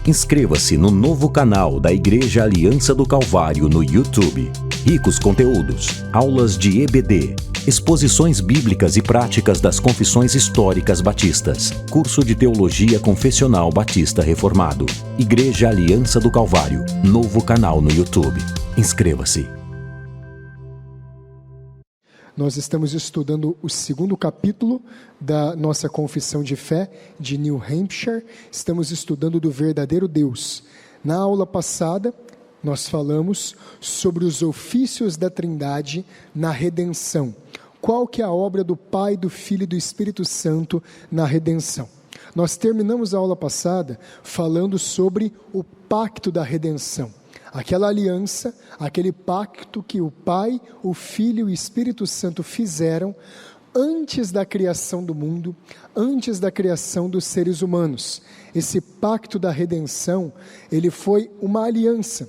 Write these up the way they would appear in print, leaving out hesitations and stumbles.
Inscreva-se no novo canal da Igreja Aliança do Calvário no YouTube. Ricos conteúdos, aulas de EBD, exposições bíblicas e práticas das confissões históricas batistas, curso de Teologia Confessional Batista Reformado. Igreja Aliança do Calvário, novo canal no YouTube. Inscreva-se. Nós estamos estudando o segundo capítulo da nossa confissão de fé de New Hampshire. Estamos estudando do verdadeiro Deus. Na aula passada, nós falamos sobre os ofícios da Trindade na redenção. Qual que é a obra do Pai, do Filho e do Espírito Santo na redenção? Nós terminamos a aula passada falando sobre o pacto da redenção. Aquela aliança, aquele pacto que o Pai, o Filho e o Espírito Santo fizeram antes da criação do mundo, antes da criação dos seres humanos. Esse pacto da redenção, ele foi uma aliança,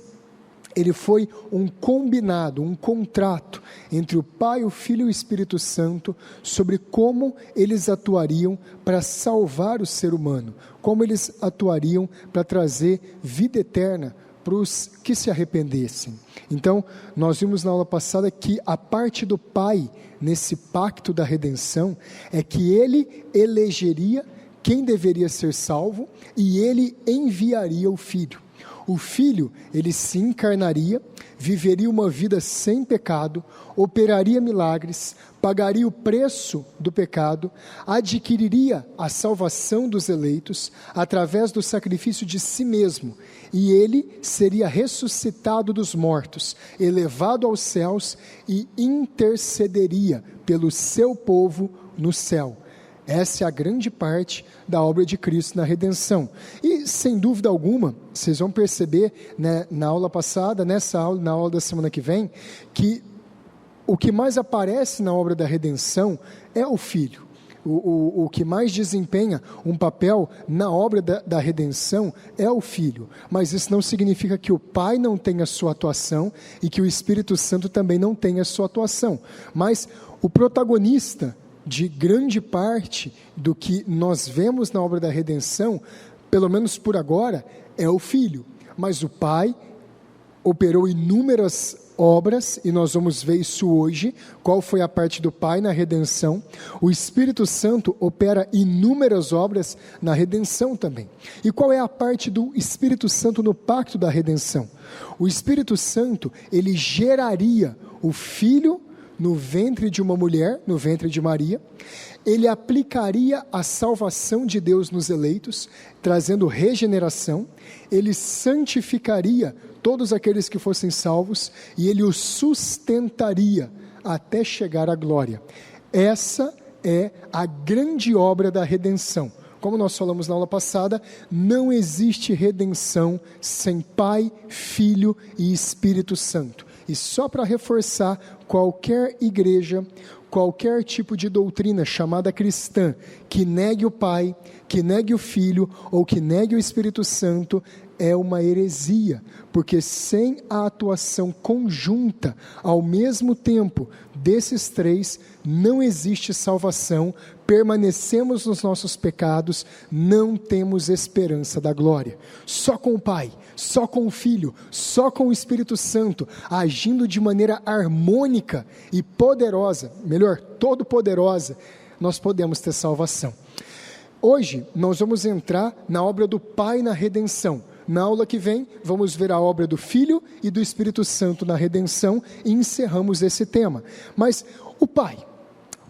ele foi um combinado, um contrato entre o Pai, o Filho e o Espírito Santo sobre como eles atuariam para salvar o ser humano, como eles atuariam para trazer vida eterna para os que se arrependessem. Então, nós vimos na aula passada que a parte do Pai, nesse pacto da redenção, é que Ele elegeria quem deveria ser salvo e Ele enviaria o Filho. O Filho, Ele se encarnaria, viveria uma vida sem pecado, operaria milagres, pagaria o preço do pecado, adquiriria a salvação dos eleitos através do sacrifício de si mesmo, e ele seria ressuscitado dos mortos, elevado aos céus e intercederia pelo seu povo no céu. Essa é a grande parte da obra de Cristo na redenção. E, sem dúvida alguma, vocês vão perceber, né, na aula passada, nessa aula, na aula da semana que vem, que o que mais aparece na obra da redenção é o Filho. O que mais desempenha um papel na obra da redenção é o Filho. Mas isso não significa que o Pai não tenha sua atuação e que o Espírito Santo também não tenha sua atuação. Mas o protagonista de grande parte do que nós vemos na obra da redenção, pelo menos por agora, é o Filho. Mas o Pai operou inúmeras obras, e nós vamos ver isso hoje, qual foi a parte do Pai na redenção. O Espírito Santo opera inúmeras obras na redenção também. E qual é a parte do Espírito Santo no pacto da redenção? O Espírito Santo, ele geraria o Filho no ventre de uma mulher, no ventre de Maria. Ele aplicaria a salvação de Deus nos eleitos, trazendo regeneração. Ele santificaria todos aqueles que fossem salvos, e ele os sustentaria até chegar à glória. Essa é a grande obra da redenção. Como nós falamos na aula passada, não existe redenção sem Pai, Filho e Espírito Santo. E só para reforçar, qualquer igreja, qualquer tipo de doutrina chamada cristã, que negue o Pai, que negue o Filho ou que negue o Espírito Santo, é uma heresia, porque sem a atuação conjunta, ao mesmo tempo, desses três, não existe salvação, permanecemos nos nossos pecados, não temos esperança da glória. Só com o Pai, só com o Filho, só com o Espírito Santo, agindo de maneira harmônica e poderosa, melhor, todo-poderosa, nós podemos ter salvação. Hoje, nós vamos entrar na obra do Pai na redenção. Na aula que vem, vamos ver a obra do Filho e do Espírito Santo na redenção e encerramos esse tema. Mas o Pai,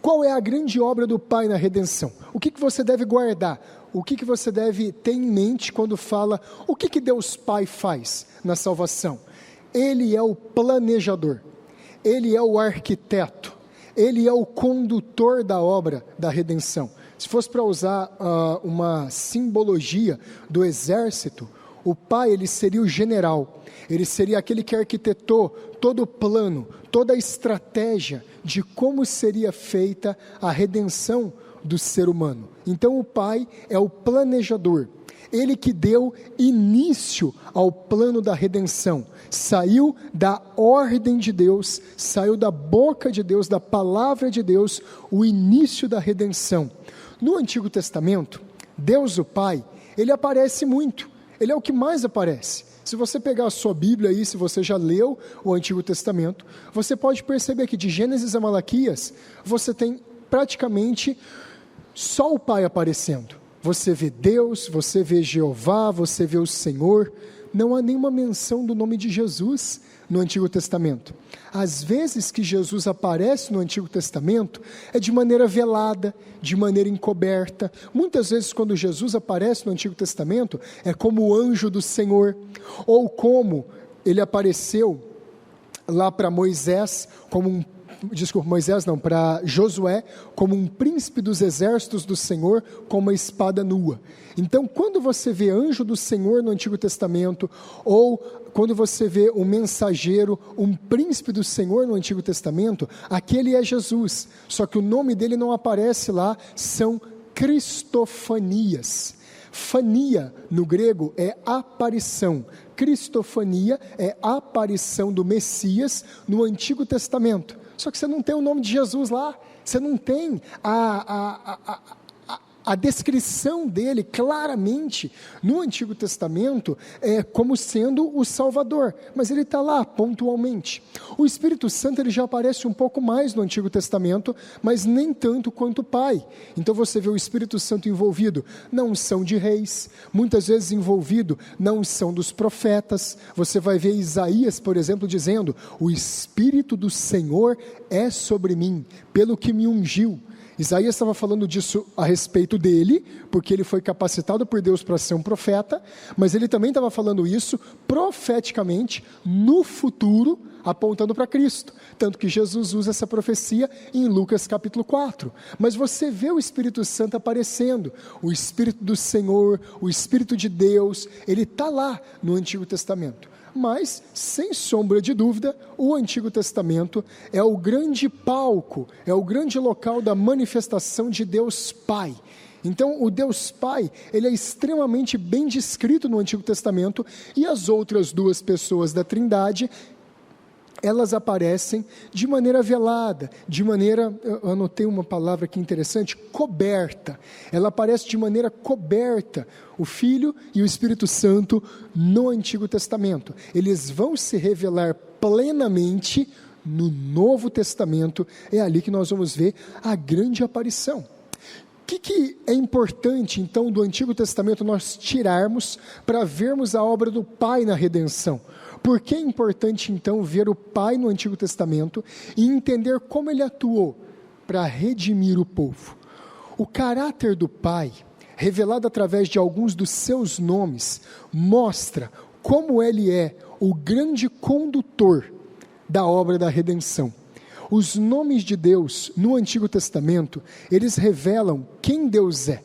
qual é a grande obra do Pai na redenção? O que você deve guardar? O que você deve ter em mente quando fala o que Deus Pai faz na salvação? Ele é o planejador, Ele é o arquiteto, Ele é o condutor da obra da redenção. Se fosse para usar uma simbologia do exército, o Pai, ele seria o general, ele seria aquele que arquitetou todo o plano, toda a estratégia de como seria feita a redenção do ser humano. Então o Pai é o planejador, ele que deu início ao plano da redenção, saiu da ordem de Deus, saiu da boca de Deus, da palavra de Deus, o início da redenção. No Antigo Testamento, Deus o Pai, ele aparece muito. ele é o que mais aparece. Se você pegar a sua Bíblia aí, se você já leu o Antigo Testamento, você pode perceber que de Gênesis a Malaquias, você tem praticamente só o Pai aparecendo. Você vê Deus, você vê Jeová, você vê o Senhor. Não há nenhuma menção do nome de Jesus no Antigo Testamento. Às vezes que Jesus aparece no Antigo Testamento, é de maneira velada, de maneira encoberta. Muitas vezes quando Jesus aparece no Antigo Testamento, é como o anjo do Senhor, ou como ele apareceu lá para Moisés, para Josué, como um príncipe dos exércitos do Senhor, com uma espada nua. Então, quando você vê anjo do Senhor no Antigo Testamento, ou quando você vê um mensageiro, um príncipe do Senhor no Antigo Testamento, aquele é Jesus, só que o nome dele não aparece lá, são cristofanias. Fania, no grego, é aparição. Cristofania é a aparição do Messias no Antigo Testamento. Só que você não tem o nome de Jesus lá, você não tem a descrição dele claramente no Antigo Testamento como sendo o Salvador, mas ele está lá pontualmente. O Espírito Santo ele já aparece um pouco mais no Antigo Testamento, mas nem tanto quanto o Pai. Então você vê o Espírito Santo envolvido na unção de reis, muitas vezes envolvido na unção dos profetas. Você vai ver Isaías, por exemplo, dizendo: o Espírito do Senhor é sobre mim, pelo que me ungiu. Isaías estava falando disso a respeito dele, porque ele foi capacitado por Deus para ser um profeta, mas ele também estava falando isso profeticamente no futuro, apontando para Cristo, tanto que Jesus usa essa profecia em Lucas capítulo 4, mas você vê o Espírito Santo aparecendo, o Espírito do Senhor, o Espírito de Deus, ele está lá no Antigo Testamento. Mas, sem sombra de dúvida, o Antigo Testamento é o grande palco, é o grande local da manifestação de Deus Pai. Então, o Deus Pai, ele é extremamente bem descrito no Antigo Testamento, e as outras duas pessoas da Trindade, elas aparecem de maneira velada, de maneira, eu anotei uma palavra aqui interessante, coberta. Ela aparece de maneira coberta, o Filho e o Espírito Santo no Antigo Testamento. Eles vão se revelar plenamente no Novo Testamento, é ali que nós vamos ver a grande aparição. O que é importante, então, do Antigo Testamento nós tirarmos para vermos a obra do Pai na redenção? Por que é importante, então, ver o Pai no Antigo Testamento e entender como ele atuou para redimir o povo? O caráter do Pai, revelado através de alguns dos seus nomes, mostra como ele é o grande condutor da obra da redenção. Os nomes de Deus no Antigo Testamento, eles revelam quem Deus é,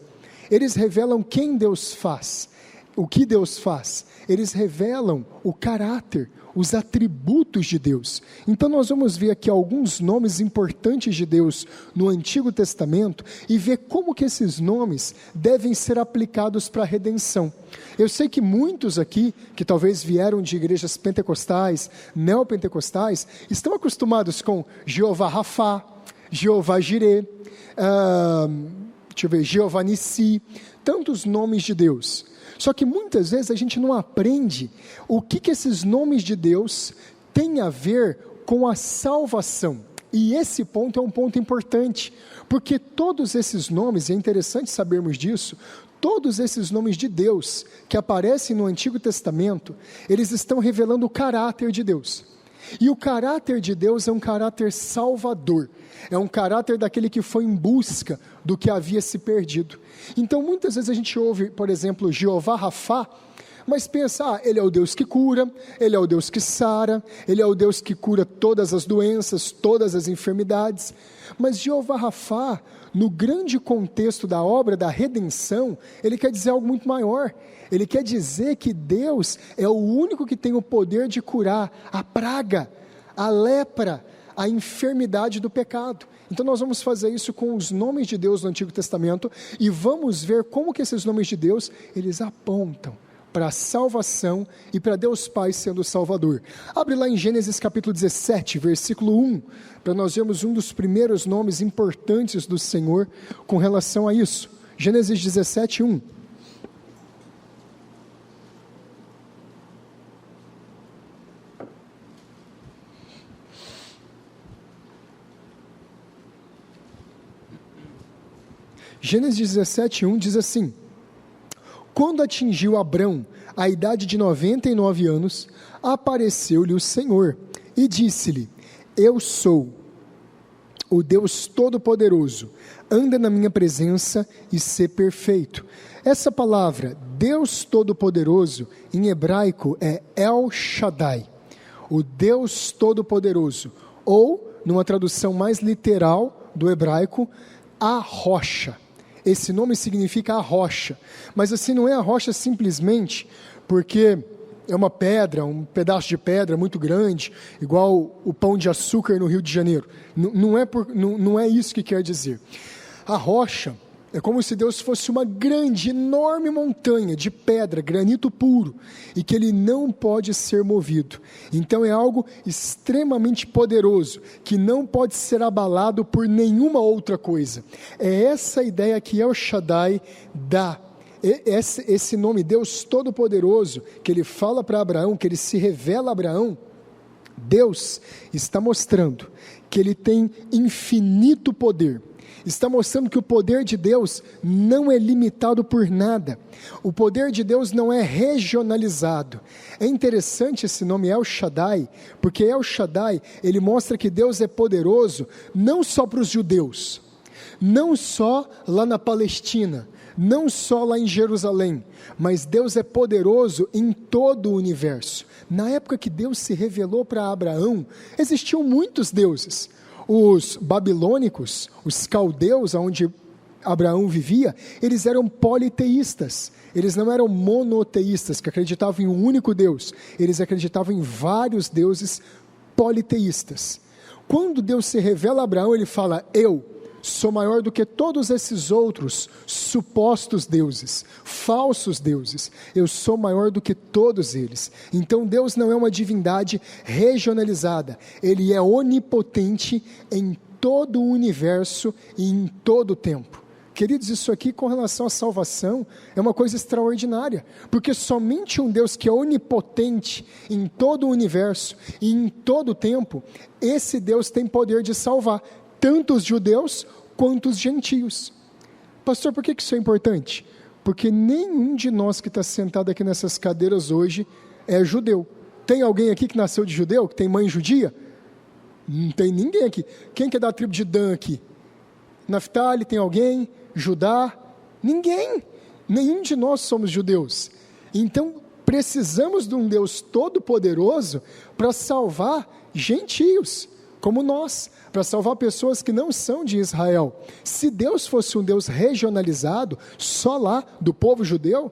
eles revelam quem Deus faz, o que Deus faz, eles revelam o caráter, os atributos de Deus. Então nós vamos ver aqui alguns nomes importantes de Deus no Antigo Testamento e ver como que esses nomes devem ser aplicados para a redenção. Eu sei que muitos aqui, que talvez vieram de igrejas pentecostais, neopentecostais, estão acostumados com Jeová Rafá, Jeová Jireh, Jeová Nissi, tantos nomes de Deus. Só que muitas vezes a gente não aprende o que esses nomes de Deus têm a ver com a salvação. E esse ponto é um ponto importante, porque todos esses nomes, é interessante sabermos disso, todos esses nomes de Deus que aparecem no Antigo Testamento, eles estão revelando o caráter de Deus. E o caráter de Deus é um caráter salvador, é um caráter daquele que foi em busca do que havia se perdido. Então muitas vezes a gente ouve, por exemplo, Jeová Rafá, mas pensa, ele é o Deus que cura, ele é o Deus que sara, ele é o Deus que cura todas as doenças, todas as enfermidades. Mas Jeová Rafá, no grande contexto da obra da redenção, ele quer dizer algo muito maior. Ele quer dizer que Deus é o único que tem o poder de curar a praga, a lepra, a enfermidade do pecado. Então nós vamos fazer isso com os nomes de Deus no Antigo Testamento e vamos ver como que esses nomes de Deus, eles apontam para a salvação e para Deus Pai sendo o Salvador. Abre lá em Gênesis capítulo 17, versículo 1, para nós vermos um dos primeiros nomes importantes do Senhor com relação a isso. Gênesis 17, 1. Gênesis 17:1 diz assim: quando atingiu Abrão a idade de 99 anos, apareceu-lhe o Senhor e disse-lhe: eu sou o Deus Todo-Poderoso, anda na minha presença e sê perfeito. Essa palavra, Deus Todo-Poderoso, em hebraico é El Shaddai, o Deus Todo-Poderoso, ou, numa tradução mais literal do hebraico, a rocha. Esse nome significa a rocha, mas assim não é a rocha simplesmente porque é uma pedra, um pedaço de pedra muito grande, igual o Pão de Açúcar no Rio de Janeiro. Não é isso que quer dizer. A rocha é como se Deus fosse uma grande, enorme montanha de pedra, granito puro, e que ele não pode ser movido. Então é algo extremamente poderoso, que não pode ser abalado por nenhuma outra coisa. É essa ideia que El Shaddai dá. Esse nome, Deus Todo-Poderoso, que ele fala para Abraão, que ele se revela a Abraão, Deus está mostrando que ele tem infinito poder. Está mostrando que o poder de Deus não é limitado por nada. O poder de Deus não é regionalizado. É interessante esse nome El Shaddai, porque El Shaddai, ele mostra que Deus é poderoso não só para os judeus, não só lá na Palestina, não só lá em Jerusalém, mas Deus é poderoso em todo o universo. Na época que Deus se revelou para Abraão, existiam muitos deuses. Os babilônicos, os caldeus, onde Abraão vivia, eles eram politeístas. Eles não eram monoteístas, que acreditavam em um único Deus. Eles acreditavam em vários deuses politeístas. Quando Deus se revela a Abraão, ele fala: eu sou maior do que todos esses outros supostos deuses, falsos deuses. Eu sou maior do que todos eles. Então Deus não é uma divindade regionalizada. Ele é onipotente em todo o universo e em todo o tempo. Queridos, isso aqui com relação à salvação é uma coisa extraordinária, porque somente um Deus que é onipotente em todo o universo e em todo o tempo, esse Deus tem poder de salvar tanto os judeus quanto os gentios. Pastor, por que isso é importante? Porque nenhum de nós que está sentado aqui nessas cadeiras hoje é judeu. Tem alguém aqui que nasceu de judeu, que tem mãe judia? Não tem ninguém aqui. Quem que é da tribo de Dan aqui? Naftali, tem alguém? Judá? Ninguém. Nenhum de nós somos judeus. Então, precisamos de um Deus todo-poderoso para salvar gentios, como nós, para salvar pessoas que não são de Israel. Se Deus fosse um Deus regionalizado, só lá, do povo judeu,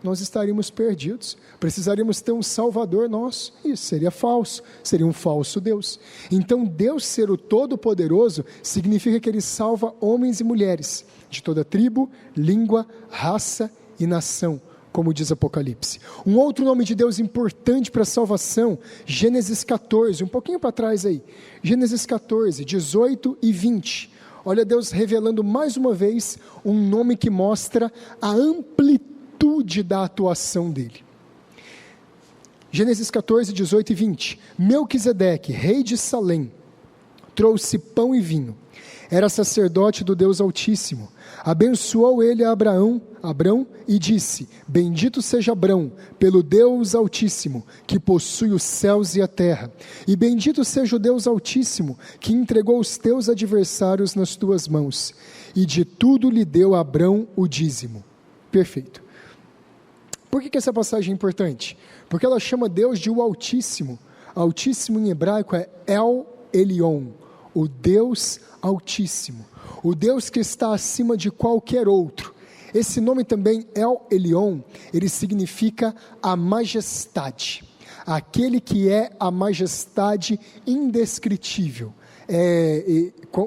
nós estaríamos perdidos, precisaríamos ter um salvador nosso. Isso seria falso, seria um falso Deus. Então Deus ser o Todo-Poderoso significa que Ele salva homens e mulheres, de toda tribo, língua, raça e nação, como diz Apocalipse. Um outro nome de Deus importante para a salvação, Gênesis 14, um pouquinho para trás aí, Gênesis 14, 18 e 20, olha Deus revelando mais uma vez um nome que mostra a amplitude da atuação dele. Gênesis 14, 18 e 20, Melquisedeque, rei de Salém, trouxe pão e vinho, era sacerdote do Deus Altíssimo, abençoou ele a Abrão e disse: bendito seja Abrão pelo Deus Altíssimo, que possui os céus e a terra, e bendito seja o Deus Altíssimo, que entregou os teus adversários nas tuas mãos, e de tudo lhe deu a Abrão o dízimo. Perfeito. Por que essa passagem é importante? Porque ela chama Deus de o Altíssimo. Altíssimo em hebraico é El Elyon, o Deus Altíssimo, o Deus que está acima de qualquer outro. Esse nome também, El Elyon, ele significa a majestade, aquele que é a majestade indescritível.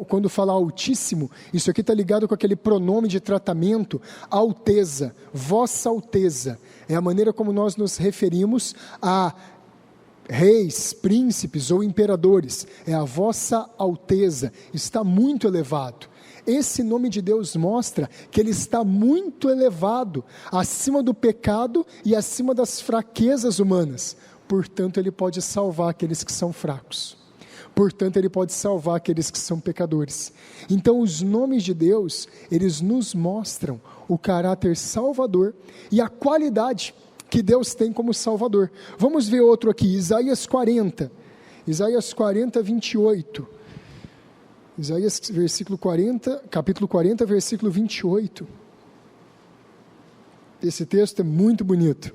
Quando fala Altíssimo, isso aqui está ligado com aquele pronome de tratamento, Alteza, Vossa Alteza, é a maneira como nós nos referimos a reis, príncipes ou imperadores, é a Vossa Alteza, está muito elevado. Esse nome de Deus mostra que Ele está muito elevado, acima do pecado e acima das fraquezas humanas, portanto Ele pode salvar aqueles que são fracos. portanto Ele pode salvar aqueles que são pecadores. Então os nomes de Deus, eles nos mostram o caráter salvador e a qualidade que Deus tem como salvador. Vamos ver outro aqui, Isaías 40, 28. Isaías capítulo 40, versículo 28. Esse texto é muito bonito.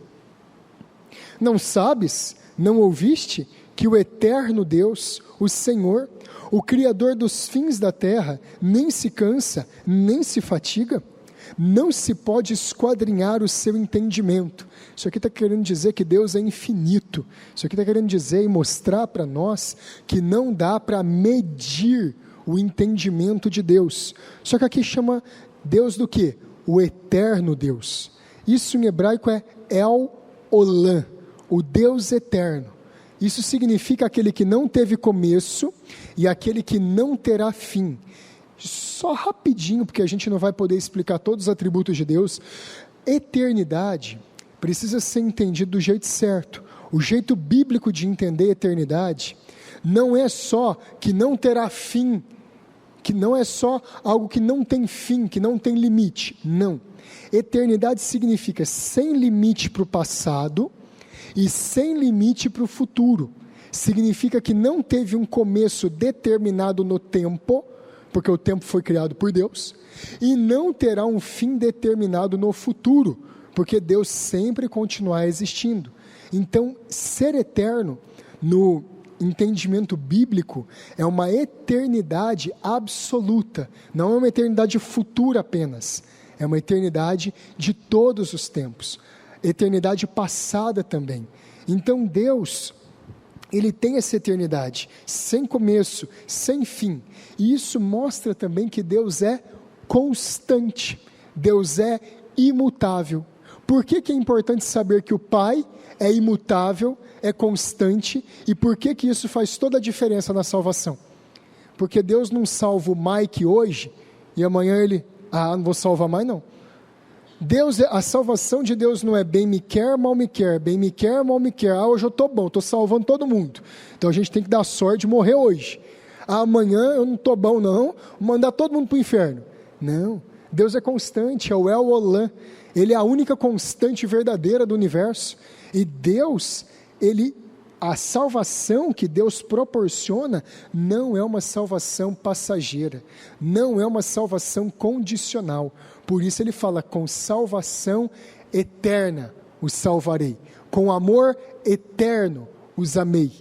Não sabes, não ouviste, que o eterno Deus, o Senhor, o Criador dos fins da terra, nem se cansa, nem se fatiga? Não se pode esquadrinhar o seu entendimento. Isso aqui está querendo dizer que Deus é infinito. Isso aqui está querendo dizer e mostrar para nós que não dá para medir o entendimento de Deus. Só que aqui chama Deus do quê? O eterno Deus. Isso em hebraico é El Olam, o Deus eterno. Isso significa aquele que não teve começo e aquele que não terá fim. Só rapidinho, porque a gente não vai poder explicar todos os atributos de Deus. Eternidade precisa ser entendido do jeito certo. O jeito bíblico de entender eternidade não é só que não terá fim, que não é só algo que não tem fim, que não tem limite. Não. Eternidade significa sem limite para o passado e sem limite para o futuro. Significa que não teve um começo determinado no tempo, porque o tempo foi criado por Deus, e não terá um fim determinado no futuro, porque Deus sempre continuará existindo. Então, ser eterno, no entendimento bíblico, é uma eternidade absoluta, não é uma eternidade futura apenas, é uma eternidade de todos os tempos, eternidade passada também. Então Deus, Ele tem essa eternidade, sem começo, sem fim, e isso mostra também que Deus é constante, Deus é imutável. Por que é importante saber que o Pai é imutável, é constante, e por que isso faz toda a diferença na salvação? Porque Deus não salva o Mike hoje, e amanhã Ele, não vou salvar mais não. A salvação de Deus não é bem me quer, mal me quer, bem me quer, mal me quer. Hoje eu estou bom, estou salvando todo mundo. Então a gente tem que dar sorte de morrer hoje. Amanhã eu não estou bom não, vou mandar todo mundo para o inferno. Não, Deus é constante, é o El Olam. Ele é a única constante verdadeira do universo. E Deus, a salvação que Deus proporciona não é uma salvação passageira, não é uma salvação condicional. Por isso Ele fala, com salvação eterna os salvarei, com amor eterno os amei.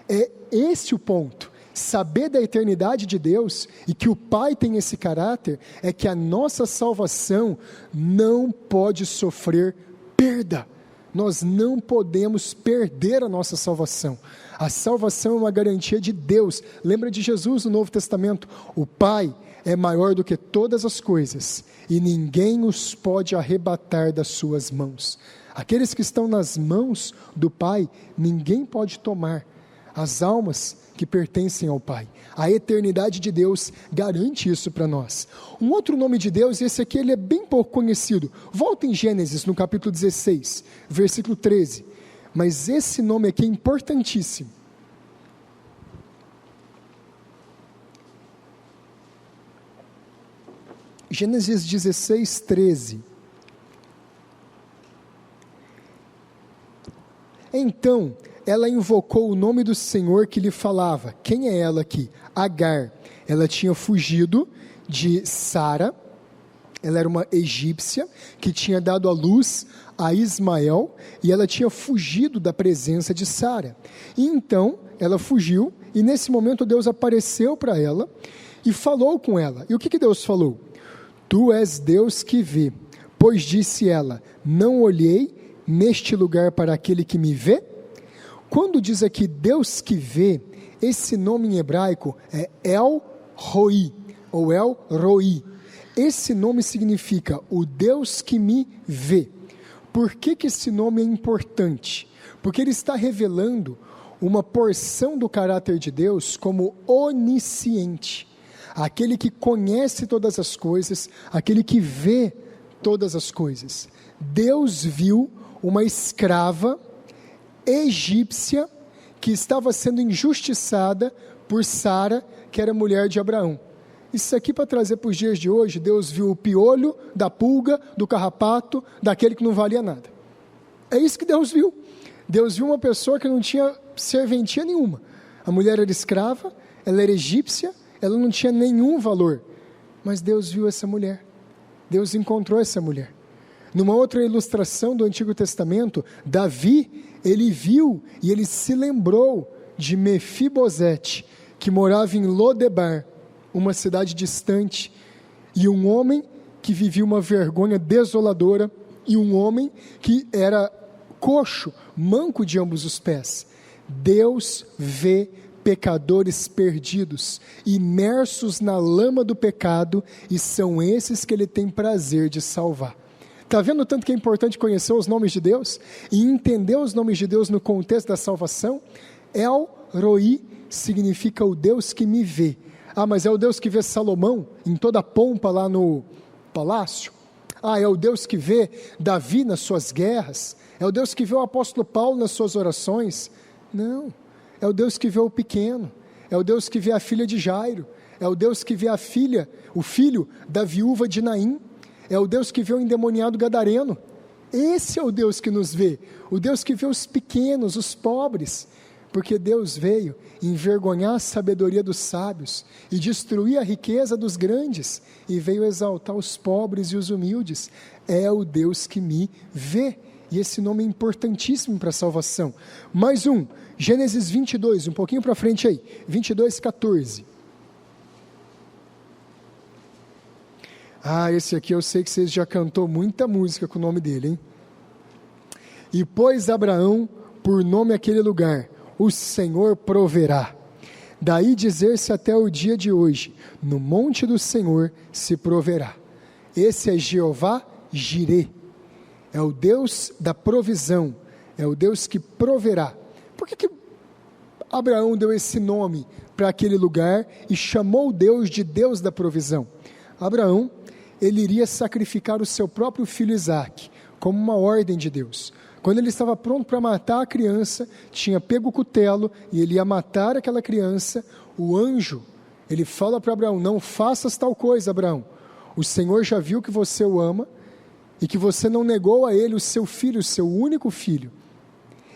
É esse o ponto. Saber da eternidade de Deus e que o Pai tem esse caráter, é que a nossa salvação não pode sofrer perda. Nós não podemos perder a nossa salvação. A salvação é uma garantia de Deus. Lembra de Jesus no Novo Testamento? O Pai é maior do que todas as coisas e ninguém os pode arrebatar das suas mãos. Aqueles que estão nas mãos do Pai, ninguém pode tomar. As almas que pertencem ao Pai. A eternidade de Deus garante isso para nós. Um outro nome de Deus, esse aqui ele é bem pouco conhecido. Volta em Gênesis, no capítulo 16, versículo 13. Mas esse nome aqui é importantíssimo. Gênesis 16, 13. Então, ela invocou o nome do Senhor que lhe falava. Quem é ela aqui? Agar. Ela tinha fugido de Sara. Ela era uma egípcia que tinha dado à luz a Ismael. E ela tinha fugido da presença de Sara. E então, ela fugiu. E nesse momento Deus apareceu para ela e falou com ela. E o que Deus falou? Tu és Deus que vê. Pois disse ela, não olhei neste lugar para aquele que me vê? Quando diz aqui Deus que vê, esse nome em hebraico é El Roi, ou El Roi. Esse nome significa o Deus que me vê. Por que esse nome é importante? Porque ele está revelando uma porção do caráter de Deus como onisciente. Aquele que conhece todas as coisas, aquele que vê todas as coisas. Deus viu uma escrava egípcia que estava sendo injustiçada por Sara, que era mulher de Abraão. Isso aqui para trazer para os dias de hoje, Deus viu o piolho da pulga, do carrapato, daquele que não valia nada. É isso que Deus viu. Deus viu uma pessoa que não tinha serventia nenhuma. A mulher era escrava, ela era egípcia, ela não tinha nenhum valor. Mas Deus viu essa mulher. Deus encontrou essa mulher. Numa outra ilustração do Antigo Testamento, Davi, ele viu e ele se lembrou de Mefibosete, que morava em Lodebar, uma cidade distante, e um homem que vivia uma vergonha desoladora, e um homem que era coxo, manco de ambos os pés. Deus vê pecadores perdidos, imersos na lama do pecado, e são esses que Ele tem prazer de salvar. Está vendo o tanto que é importante conhecer os nomes de Deus? E entender os nomes de Deus no contexto da salvação? El Roi significa o Deus que me vê. Ah, mas é o Deus que vê Salomão em toda a pompa lá no palácio? Ah, é o Deus que vê Davi nas suas guerras? É o Deus que vê o apóstolo Paulo nas suas orações? Não, é o Deus que vê o pequeno, é o Deus que vê a filha de Jairo, é o Deus que vê o filho da viúva de Naim, é o Deus que vê o endemoniado gadareno. Esse é o Deus que nos vê, o Deus que vê os pequenos, os pobres, porque Deus veio envergonhar a sabedoria dos sábios e destruir a riqueza dos grandes, e veio exaltar os pobres e os humildes. É o Deus que me vê, e esse nome é importantíssimo para a salvação. Mais um, Gênesis 22, um pouquinho para frente aí, 22:14. Ah, esse aqui eu sei que vocês já cantou muita música com o nome dele, hein? E pôs Abraão por nome aquele lugar: o Senhor proverá. Daí dizer-se até o dia de hoje: no monte do Senhor se proverá. Esse é Jeová Jirê, é o Deus da provisão, é o Deus que proverá. Por que Abraão deu esse nome para aquele lugar e chamou Deus de Deus da provisão? Abraão, ele iria sacrificar o seu próprio filho Isaque, como uma ordem de Deus. Quando ele estava pronto para matar a criança, tinha pego o cutelo e ele ia matar aquela criança, o anjo, ele fala para Abraão: não faças tal coisa, Abraão, o Senhor já viu que você o ama e que você não negou a ele o seu filho, o seu único filho.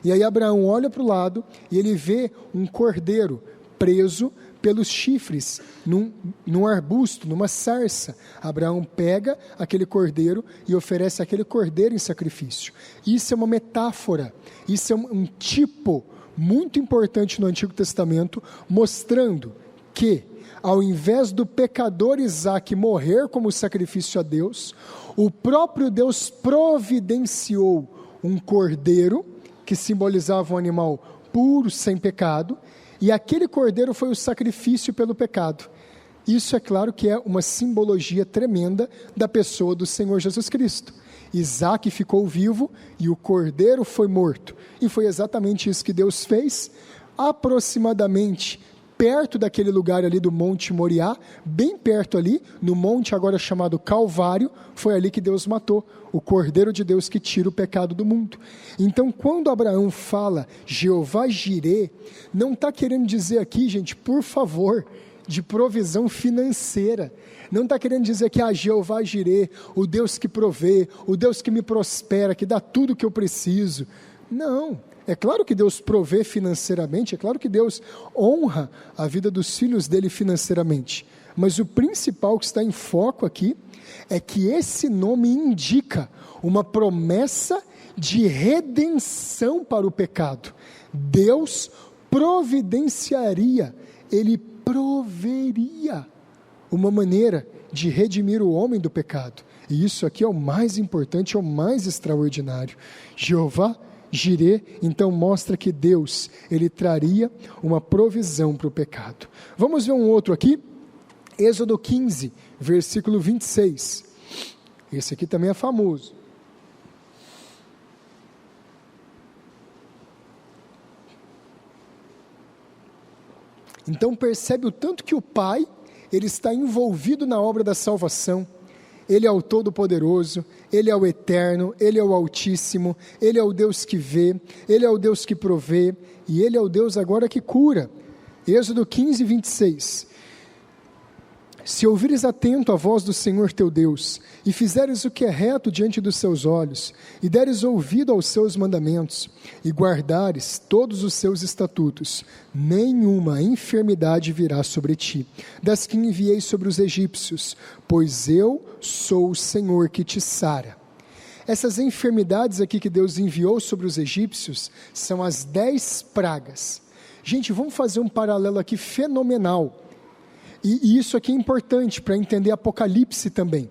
E aí Abraão olha para o lado e ele vê um cordeiro preso pelos chifres, num arbusto, numa sarça. Abraão pega aquele cordeiro e oferece aquele cordeiro em sacrifício. Isso é uma metáfora, isso é um tipo muito importante no Antigo Testamento, mostrando que, ao invés do pecador Isaque morrer como sacrifício a Deus, o próprio Deus providenciou um cordeiro, que simbolizava um animal puro, sem pecado, e aquele cordeiro foi o sacrifício pelo pecado. Isso é claro que é uma simbologia tremenda da pessoa do Senhor Jesus Cristo. Isaque ficou vivo e o cordeiro foi morto. E foi exatamente isso que Deus fez, aproximadamente perto daquele lugar ali do Monte Moriá, bem perto ali, no monte agora chamado Calvário, foi ali que Deus matou o Cordeiro de Deus que tira o pecado do mundo. Então, quando Abraão fala Jeová Jirê, não está querendo dizer aqui, gente, por favor, de provisão financeira. Não está querendo dizer que Jeová Jirê, o Deus que provê, o Deus que me prospera, que dá tudo o que eu preciso. Não. É claro que Deus provê financeiramente, é claro que Deus honra a vida dos filhos dele financeiramente, mas o principal que está em foco aqui é que esse nome indica uma promessa de redenção para o pecado. Deus providenciaria, Ele proveria uma maneira de redimir o homem do pecado, e isso aqui é o mais importante, é o mais extraordinário. Jeová Jirê, então, mostra que Deus, Ele traria uma provisão para o pecado. Vamos ver um outro aqui, Êxodo 15, versículo 26. Esse aqui também é famoso. Então percebe o tanto que o Pai, Ele está envolvido na obra da salvação. Ele é o Todo-Poderoso, Ele é o Eterno, Ele é o Altíssimo, Ele é o Deus que vê, Ele é o Deus que provê, e Ele é o Deus agora que cura. Êxodo 15, 26. Se ouvires atento a voz do Senhor teu Deus, e fizeres o que é reto diante dos seus olhos, e deres ouvido aos seus mandamentos, e guardares todos os seus estatutos, nenhuma enfermidade virá sobre ti, das que enviei sobre os egípcios, pois eu sou o Senhor que te sara. Essas enfermidades aqui que Deus enviou sobre os egípcios, são as 10 pragas. Gente, vamos fazer um paralelo aqui fenomenal. E isso aqui é importante para entender Apocalipse também.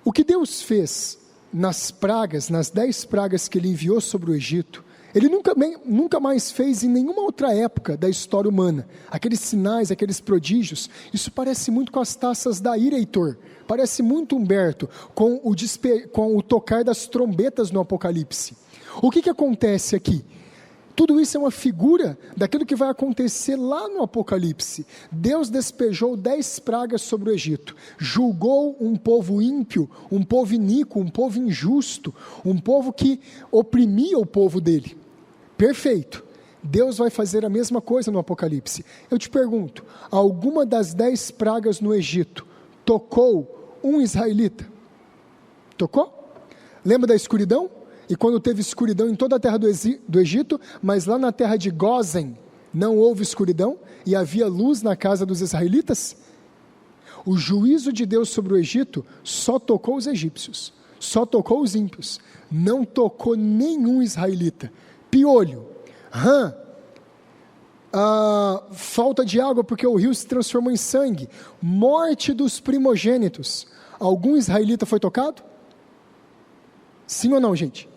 O que Deus fez nas pragas, nas 10 pragas que Ele enviou sobre o Egito, Ele nunca mais fez em nenhuma outra época da história humana. Aqueles sinais, aqueles prodígios, isso parece muito com as taças da ira, Heitor. Parece muito, Humberto, com o tocar das trombetas no Apocalipse. O que acontece aqui? Tudo isso é uma figura daquilo que vai acontecer lá no Apocalipse. Deus despejou 10 pragas sobre o Egito, julgou um povo ímpio, um povo iníquo, um povo injusto, um povo que oprimia o povo dele. Perfeito. Deus vai fazer a mesma coisa no Apocalipse. Eu te pergunto, alguma das 10 pragas no Egito tocou um israelita? Tocou? Lembra da escuridão? E quando teve escuridão em toda a terra do Egito, mas lá na terra de Gósen não houve escuridão e havia luz na casa dos israelitas? O juízo de Deus sobre o Egito só tocou os egípcios, só tocou os ímpios, não tocou nenhum israelita. Piolho, rã, falta de água porque o rio se transformou em sangue, morte dos primogênitos. Algum israelita foi tocado? Sim ou não, gente?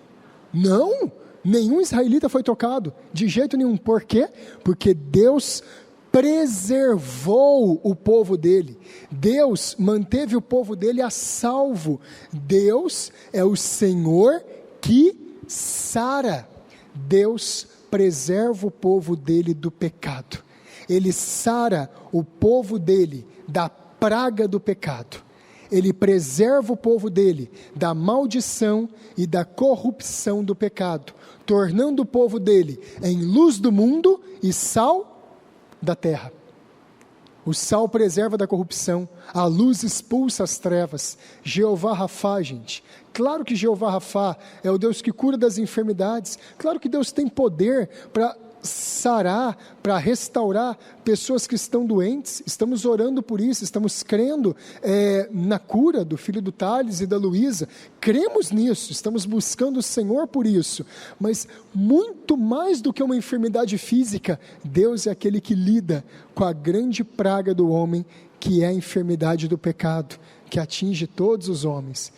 Não, nenhum israelita foi tocado, de jeito nenhum. Por quê? Porque Deus preservou o povo dele, Deus manteve o povo dele a salvo. Deus é o Senhor que sara. Deus preserva o povo dele do pecado, Ele sara o povo dele da praga do pecado. Ele preserva o povo dele da maldição e da corrupção do pecado, tornando o povo dele em luz do mundo e sal da terra. O sal preserva da corrupção, a luz expulsa as trevas. Jeová Rafá, gente. Claro que Jeová Rafá é o Deus que cura das enfermidades. Claro que Deus tem poder para sarar, para restaurar pessoas que estão doentes. Estamos orando por isso, estamos crendo na cura do filho do Thales e da Luísa, cremos nisso, estamos buscando o Senhor por isso, mas muito mais do que uma enfermidade física, Deus é aquele que lida com a grande praga do homem, que é a enfermidade do pecado, que atinge todos os homens,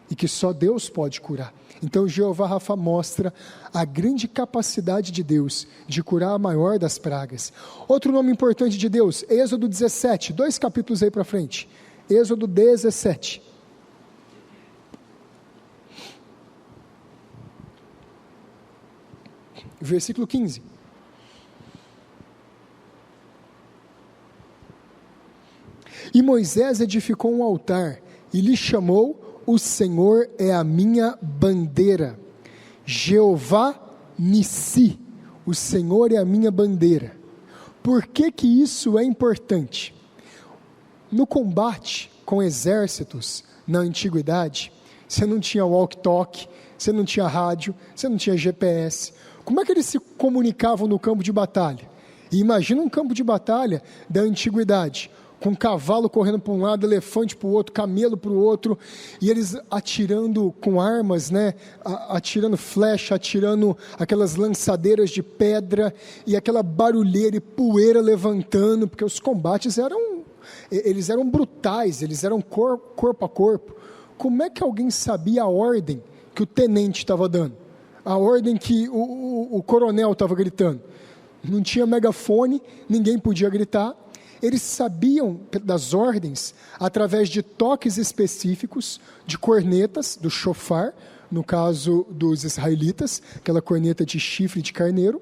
e que só Deus pode curar. Então Jeová Rafá mostra a grande capacidade de Deus de curar a maior das pragas. Outro nome importante de Deus, Êxodo 17, 2 capítulos aí para frente, Êxodo 17. Versículo 15. E Moisés edificou um altar e lhe chamou: o Senhor é a minha bandeira. Jeová Nissi, o Senhor é a minha bandeira. Por que isso é importante? No combate com exércitos na antiguidade, você não tinha walkie-talkie, você não tinha rádio, você não tinha GPS. Como é que eles se comunicavam no campo de batalha? E imagina um campo de batalha da antiguidade, com cavalo correndo para um lado, elefante para o outro, camelo para o outro, e eles atirando com armas, né? Atirando flecha, atirando aquelas lançadeiras de pedra, e aquela barulheira e poeira levantando, porque os combates eram brutais, eles eram corpo a corpo. Como é que alguém sabia a ordem que o tenente estava dando? A ordem que o coronel estava gritando? Não tinha megafone, ninguém podia gritar. Eles sabiam das ordens através de toques específicos, de cornetas, do shofar, no caso dos israelitas, aquela corneta de chifre de carneiro,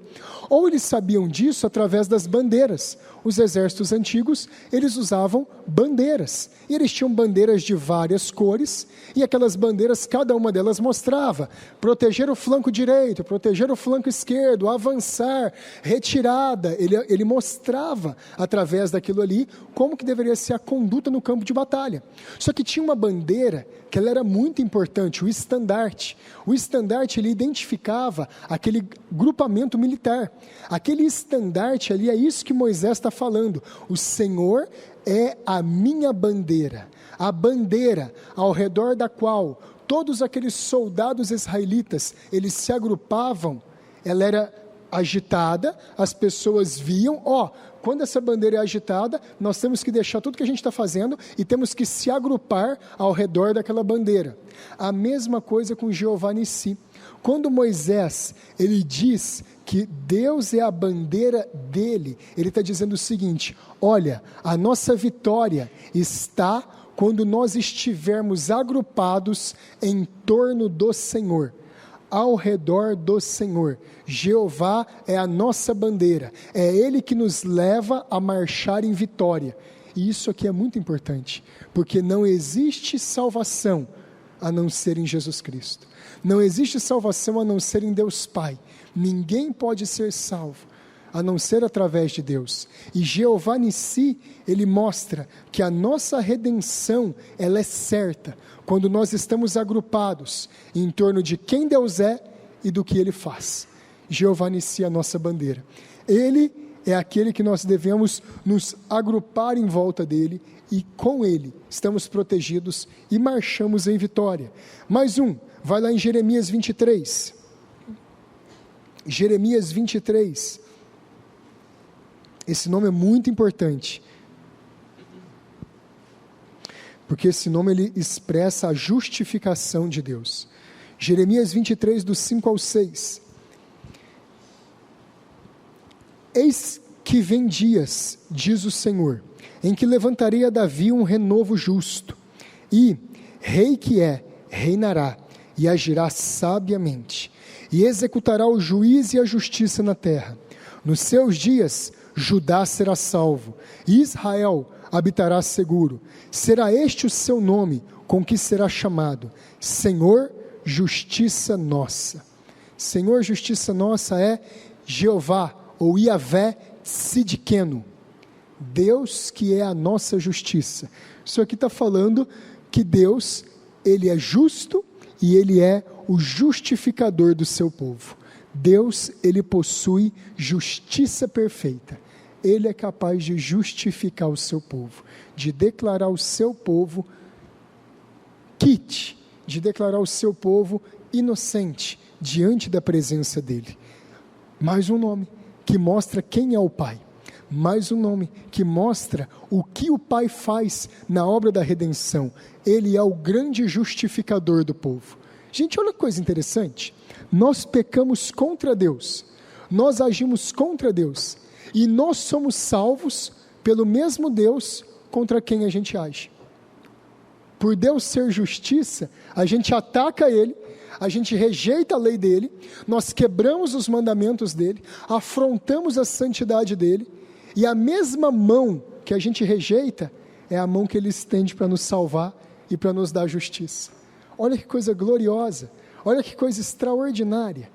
ou eles sabiam disso através das bandeiras. Os exércitos antigos, eles usavam bandeiras, e eles tinham bandeiras de várias cores, e aquelas bandeiras, cada uma delas mostrava proteger o flanco direito, proteger o flanco esquerdo, avançar, retirada. Ele mostrava através daquilo ali como que deveria ser a conduta no campo de batalha. Só que tinha uma bandeira que ela era muito importante, o estandarte. O estandarte, ele identificava aquele grupamento militar. Aquele estandarte ali, é isso que Moisés está falando. O Senhor é a minha bandeira. A bandeira ao redor da qual todos aqueles soldados israelitas, eles se agrupavam, ela era agitada, as pessoas viam, quando essa bandeira é agitada, nós temos que deixar tudo que a gente está fazendo e temos que se agrupar ao redor daquela bandeira. A mesma coisa com Jeová Nissi. Quando Moisés, ele diz que Deus é a bandeira dele, ele está dizendo o seguinte: olha, a nossa vitória está quando nós estivermos agrupados em torno do Senhor, ao redor do Senhor. Jeová é a nossa bandeira, é Ele que nos leva a marchar em vitória. E isso aqui é muito importante, porque não existe salvação a não ser em Jesus Cristo. Não existe salvação a não ser em Deus Pai. Ninguém pode ser salvo a não ser através de Deus. E Jeová Nissi, ele mostra que a nossa redenção, ela é certa, quando nós estamos agrupados em torno de quem Deus é e do que Ele faz. Jeová Nissi é a nossa bandeira. Ele é aquele que nós devemos nos agrupar em volta dele, e com ele estamos protegidos e marchamos em vitória. Mais um, vai lá em Jeremias 23. Jeremias 23. Esse nome é muito importante, porque esse nome ele expressa a justificação de Deus. Jeremias 23, do 5 ao 6. Eis que vem dias, diz o Senhor, em que levantarei a Davi um renovo justo, e rei que é, reinará, e agirá sabiamente, e executará o juízo e a justiça na terra. Nos seus dias, Judá será salvo, e Israel habitará seguro. Será este o seu nome, com que será chamado: Senhor, justiça nossa. Senhor, justiça nossa é Jeová, ou Iavé Tsidkenu, Deus que é a nossa justiça. Isso aqui está falando que Deus, Ele é justo e Ele é o justificador do seu povo. Deus, Ele possui justiça perfeita. Ele é capaz de justificar o seu povo, de declarar o seu povo quite, de declarar o seu povo inocente diante da presença dEle. Mais um nome que mostra quem é o Pai. Mais um nome que mostra o que o Pai faz na obra da redenção. Ele é o grande justificador do povo. Gente, olha que coisa interessante. Nós pecamos contra Deus, nós agimos contra Deus, e nós somos salvos pelo mesmo Deus contra quem a gente age. Por Deus ser justiça, a gente ataca Ele, a gente rejeita a lei dEle, nós quebramos os mandamentos dEle, afrontamos a santidade dEle, e a mesma mão que a gente rejeita, é a mão que Ele estende para nos salvar e para nos dar justiça. Olha que coisa gloriosa, olha que coisa extraordinária.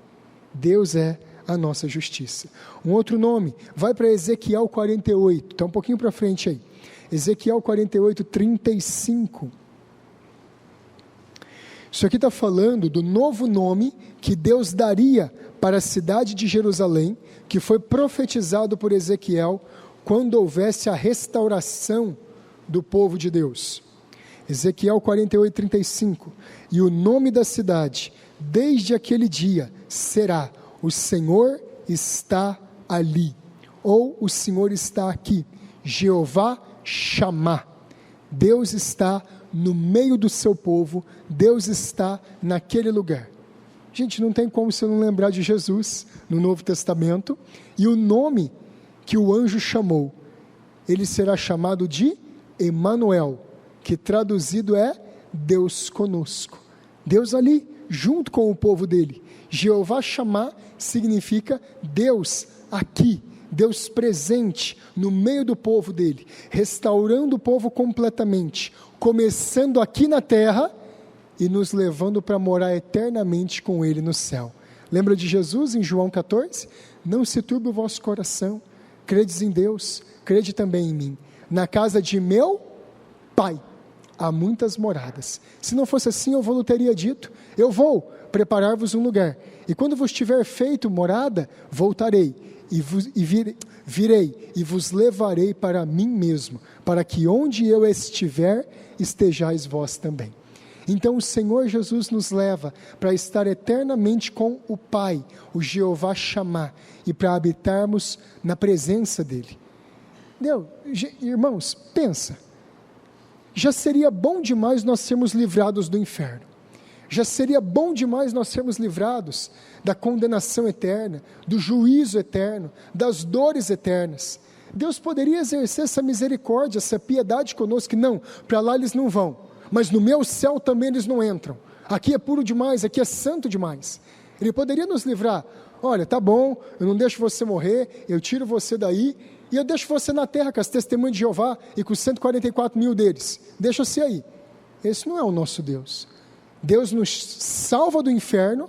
Deus é a nossa justiça. Um outro nome, vai para Ezequiel 48, está um pouquinho para frente aí. Ezequiel 48, 35. Isso aqui está falando do novo nome que Deus daria para a cidade de Jerusalém, que foi profetizado por Ezequiel, quando houvesse a restauração do povo de Deus. Ezequiel 48, 35. E o nome da cidade, desde aquele dia, será: o Senhor está ali, ou o Senhor está aqui. Jeová Shammah. Deus está no meio do seu povo, Deus está naquele lugar. Gente, não tem como você não lembrar de Jesus no Novo Testamento, e o nome que o anjo chamou, ele será chamado de Emanuel, que traduzido é Deus conosco. Deus ali, junto com o povo dele. Jeová Shammah significa Deus aqui, Deus presente no meio do povo dele, restaurando o povo completamente, começando aqui na terra e nos levando para morar eternamente com ele no céu. Lembra de Jesus em João 14? Não se turbe o vosso coração, credes em Deus, crede também em mim. Na casa de meu Pai há muitas moradas. Se não fosse assim, eu vou teria dito, eu vou preparar-vos um lugar, e quando vos tiver feito morada, voltarei, virei, e vos levarei para mim mesmo, para que onde eu estiver, estejais vós também. Então o Senhor Jesus nos leva para estar eternamente com o Pai, o Jeová Shammah, e para habitarmos na presença dEle. Irmãos, pensa, já seria bom demais nós sermos livrados do inferno, já seria bom demais nós sermos livrados da condenação eterna, do juízo eterno, das dores eternas. Deus poderia exercer essa misericórdia, essa piedade conosco, que não, para lá eles não vão, mas no meu céu também eles não entram, aqui é puro demais, aqui é santo demais. Ele poderia nos livrar, olha, tá bom, eu não deixo você morrer, eu tiro você daí, e eu deixo você na terra com as testemunhas de Jeová e com os 144 mil deles, deixa você aí. Esse não é o nosso Deus. Deus nos salva do inferno,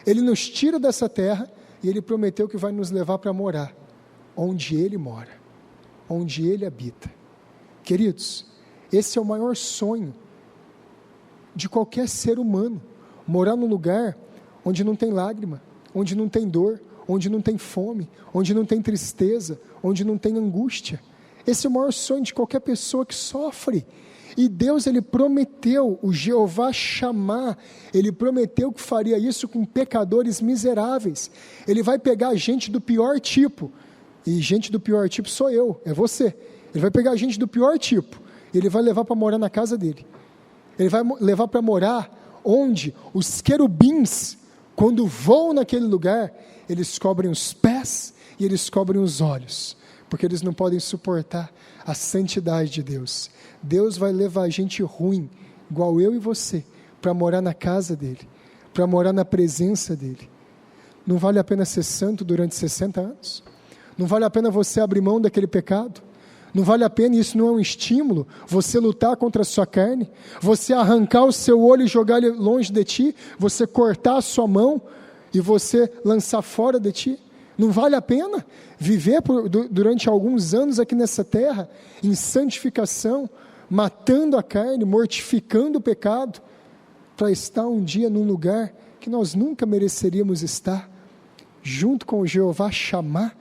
Ele nos tira dessa terra, e Ele prometeu que vai nos levar para morar, onde Ele mora, onde Ele habita. Queridos, esse é o maior sonho de qualquer ser humano, morar num lugar onde não tem lágrima, onde não tem dor, onde não tem fome, onde não tem tristeza, onde não tem angústia. Esse é o maior sonho de qualquer pessoa que sofre. E Deus, Ele prometeu, o Jeová Shammah, Ele prometeu que faria isso com pecadores miseráveis. Ele vai pegar gente do pior tipo, e gente do pior tipo sou eu, é você. Ele vai pegar gente do pior tipo, Ele vai levar para morar na casa dele. Ele vai levar para morar onde os querubins, quando voam naquele lugar, eles cobrem os pés e eles cobrem os olhos, porque eles não podem suportar a santidade de Deus. Deus vai levar gente ruim, igual eu e você, para morar na casa dele, para morar na presença dele. Não vale a pena ser santo durante 60 anos? Não vale a pena você abrir mão daquele pecado? Não vale a pena, isso não é um estímulo, você lutar contra a sua carne, você arrancar o seu olho e jogar ele longe de ti, você cortar a sua mão e você lançar fora de ti? Não vale a pena viver durante alguns anos aqui nessa terra, em santificação, matando a carne, mortificando o pecado, para estar um dia num lugar que nós nunca mereceríamos estar, junto com o Jeová Shammah,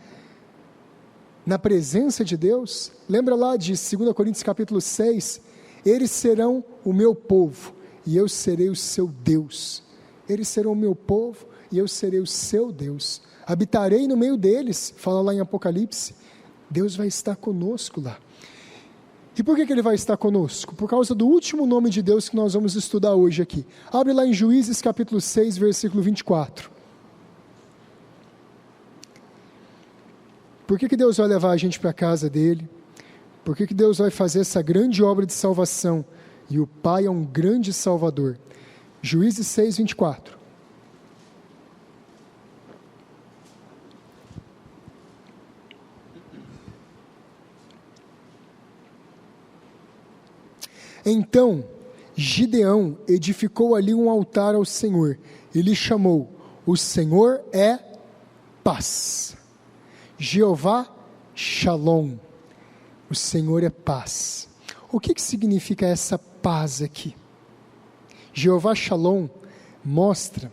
na presença de Deus? Lembra lá de 2 Coríntios capítulo 6, eles serão o meu povo, e eu serei o seu Deus. Eles serão o meu povo, e eu serei o seu Deus. Habitarei no meio deles, fala lá em Apocalipse. Deus vai estar conosco lá. E por que Ele vai estar conosco? Por causa do último nome de Deus que nós vamos estudar hoje aqui. Abre lá em Juízes capítulo 6, versículo 24. Por que Deus vai levar a gente para a casa dele? Por que Deus vai fazer essa grande obra de salvação? E o Pai é um grande Salvador. Juízes 6, 24. Então Gideão edificou ali um altar ao Senhor, e lhe chamou: o Senhor é paz. Jeová Shalom, o Senhor é paz. O que significa essa paz aqui? Jeová Shalom mostra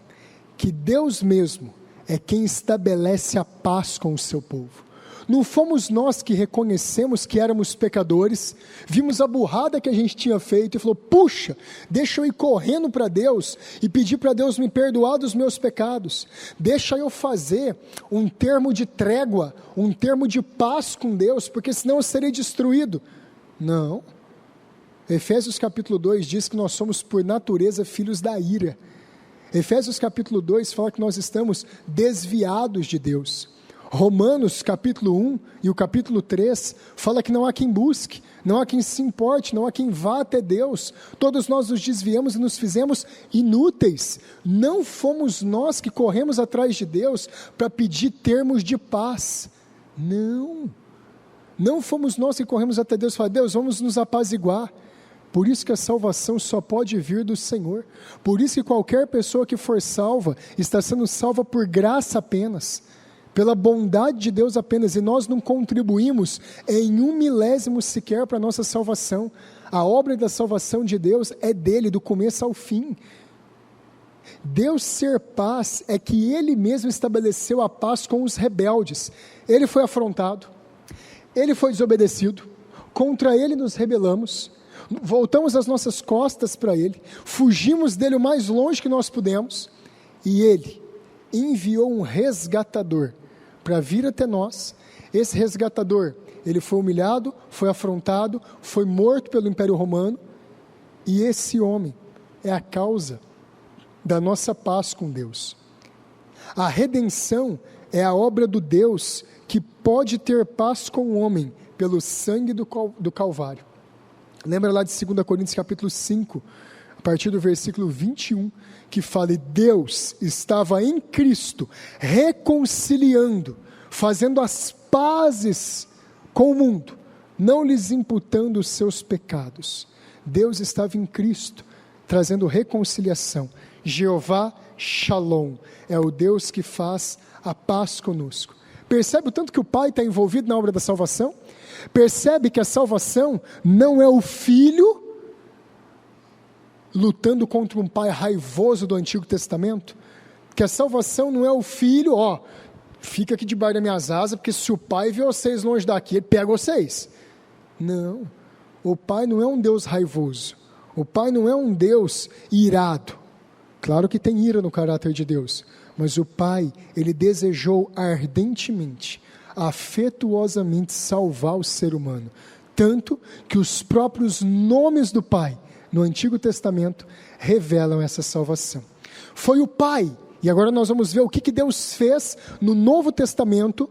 que Deus mesmo é quem estabelece a paz com o seu povo. Não fomos nós que reconhecemos que éramos pecadores, vimos a burrada que a gente tinha feito e falou: puxa, deixa eu ir correndo para Deus e pedir para Deus me perdoar dos meus pecados, deixa eu fazer um termo de trégua, um termo de paz com Deus, porque senão eu serei destruído. Não, Efésios capítulo 2 diz que nós somos por natureza filhos da ira. Efésios capítulo 2 fala que nós estamos desviados de Deus. Romanos capítulo 1 e o capítulo 3 fala que não há quem busque, não há quem se importe, não há quem vá até Deus. Todos nós nos desviamos e nos fizemos inúteis. Não fomos nós que corremos atrás de Deus para pedir termos de paz. Não fomos nós que corremos até Deus e falamos: Deus, vamos nos apaziguar. Por isso que a salvação só pode vir do Senhor. Por isso que qualquer pessoa que for salva, está sendo salva por graça apenas, pela bondade de Deus apenas, e nós não contribuímos em 1/1000 sequer para a nossa salvação. A obra da salvação de Deus é dele, do começo ao fim. Deus ser paz é que Ele mesmo estabeleceu a paz com os rebeldes. Ele foi afrontado, Ele foi desobedecido, contra Ele nos rebelamos, voltamos as nossas costas para Ele, fugimos dEle o mais longe que nós pudemos, e Ele enviou um resgatador para vir até nós. Esse resgatador, ele foi humilhado, foi afrontado, foi morto pelo Império Romano, e esse homem é a causa da nossa paz com Deus. A redenção é a obra do Deus que pode ter paz com o homem pelo sangue do Calvário. Lembra lá de 2 Coríntios capítulo 5, a partir do versículo 21, que fala: e Deus estava em Cristo, reconciliando, fazendo as pazes com o mundo, não lhes imputando os seus pecados. Deus estava em Cristo, trazendo reconciliação. Jeová Shalom é o Deus que faz a paz conosco. Percebe o tanto que o Pai está envolvido na obra da salvação? Percebe que a salvação não é o filho lutando contra um pai raivoso do Antigo Testamento? Que a salvação não é o filho, fica aqui debaixo das minhas asas, porque se o pai vê vocês longe daqui, ele pega vocês. Não, o Pai não é um Deus raivoso, o Pai não é um Deus irado. Claro que tem ira no caráter de Deus, mas o Pai, Ele desejou ardentemente, afetuosamente salvar o ser humano, tanto que os próprios nomes do Pai, no Antigo Testamento, revelam essa salvação. Foi o Pai, e agora nós vamos ver o que Deus fez no Novo Testamento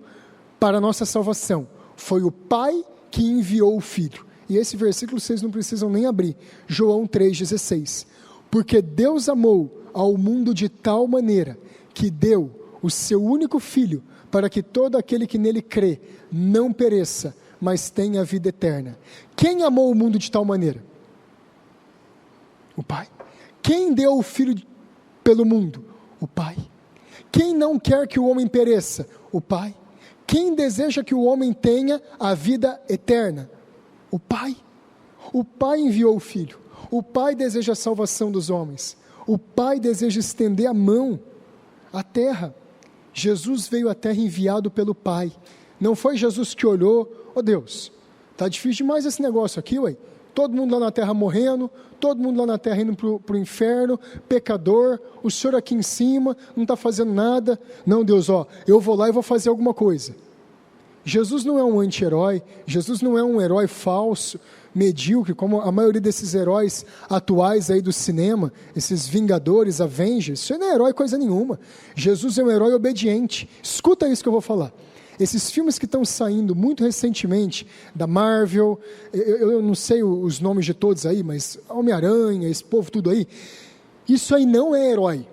para a nossa salvação. Foi o Pai que enviou o Filho, e esse versículo vocês não precisam nem abrir, João 3,16, porque Deus amou ao mundo de tal maneira, que deu o seu único Filho, para que todo aquele que nele crê, não pereça, mas tenha a vida eterna. Quem amou o mundo de tal maneira? O Pai. Quem deu o Filho pelo mundo? O Pai. Quem não quer que o homem pereça? O Pai. Quem deseja que o homem tenha a vida eterna? O Pai. O Pai enviou o Filho. O Pai deseja a salvação dos homens. O Pai deseja estender a mão à terra. Jesus veio à terra enviado pelo Pai. Não foi Jesus que olhou: Deus, está difícil demais esse negócio aqui, ué. Todo mundo lá na terra morrendo, todo mundo lá na terra indo para o inferno, pecador, o Senhor aqui em cima, não está fazendo nada. Não, Deus, eu vou lá e vou fazer alguma coisa. Jesus não é um anti-herói, Jesus não é um herói falso, medíocre, como a maioria desses heróis atuais aí do cinema, esses Vingadores, Avengers. Isso não é herói coisa nenhuma. Jesus é um herói obediente. Escuta isso que eu vou falar. Esses filmes que estão saindo muito recentemente, da Marvel, eu não sei os nomes de todos aí, mas Homem-Aranha, esse povo tudo aí, isso aí não é herói.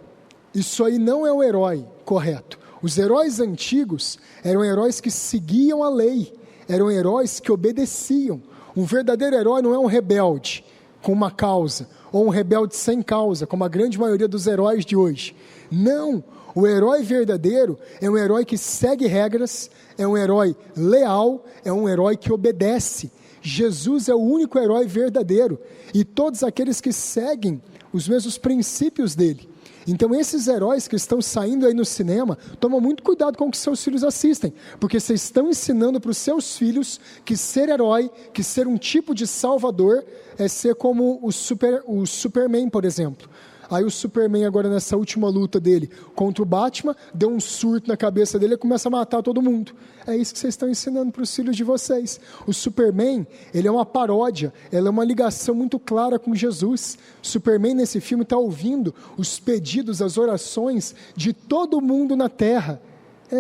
Isso aí não é o herói correto. Os heróis antigos eram heróis que seguiam a lei, eram heróis que obedeciam. Um verdadeiro herói não é um rebelde com uma causa, ou um rebelde sem causa, como a grande maioria dos heróis de hoje. Não, o herói verdadeiro é um herói que segue regras, é um herói leal, é um herói que obedece. Jesus é o único herói verdadeiro, e todos aqueles que seguem os mesmos princípios dele. Então esses heróis que estão saindo aí no cinema, tomam muito cuidado com o que seus filhos assistem, porque vocês estão ensinando para os seus filhos que ser herói, que ser um tipo de salvador, é ser como o Superman, por exemplo. Aí o Superman agora nessa última luta dele contra o Batman, deu um surto na cabeça dele e começa a matar todo mundo. É isso que vocês estão ensinando para os filhos de vocês. O Superman, ele é uma paródia, ela é uma ligação muito clara com Jesus. O Superman nesse filme está ouvindo os pedidos, as orações de todo mundo na Terra.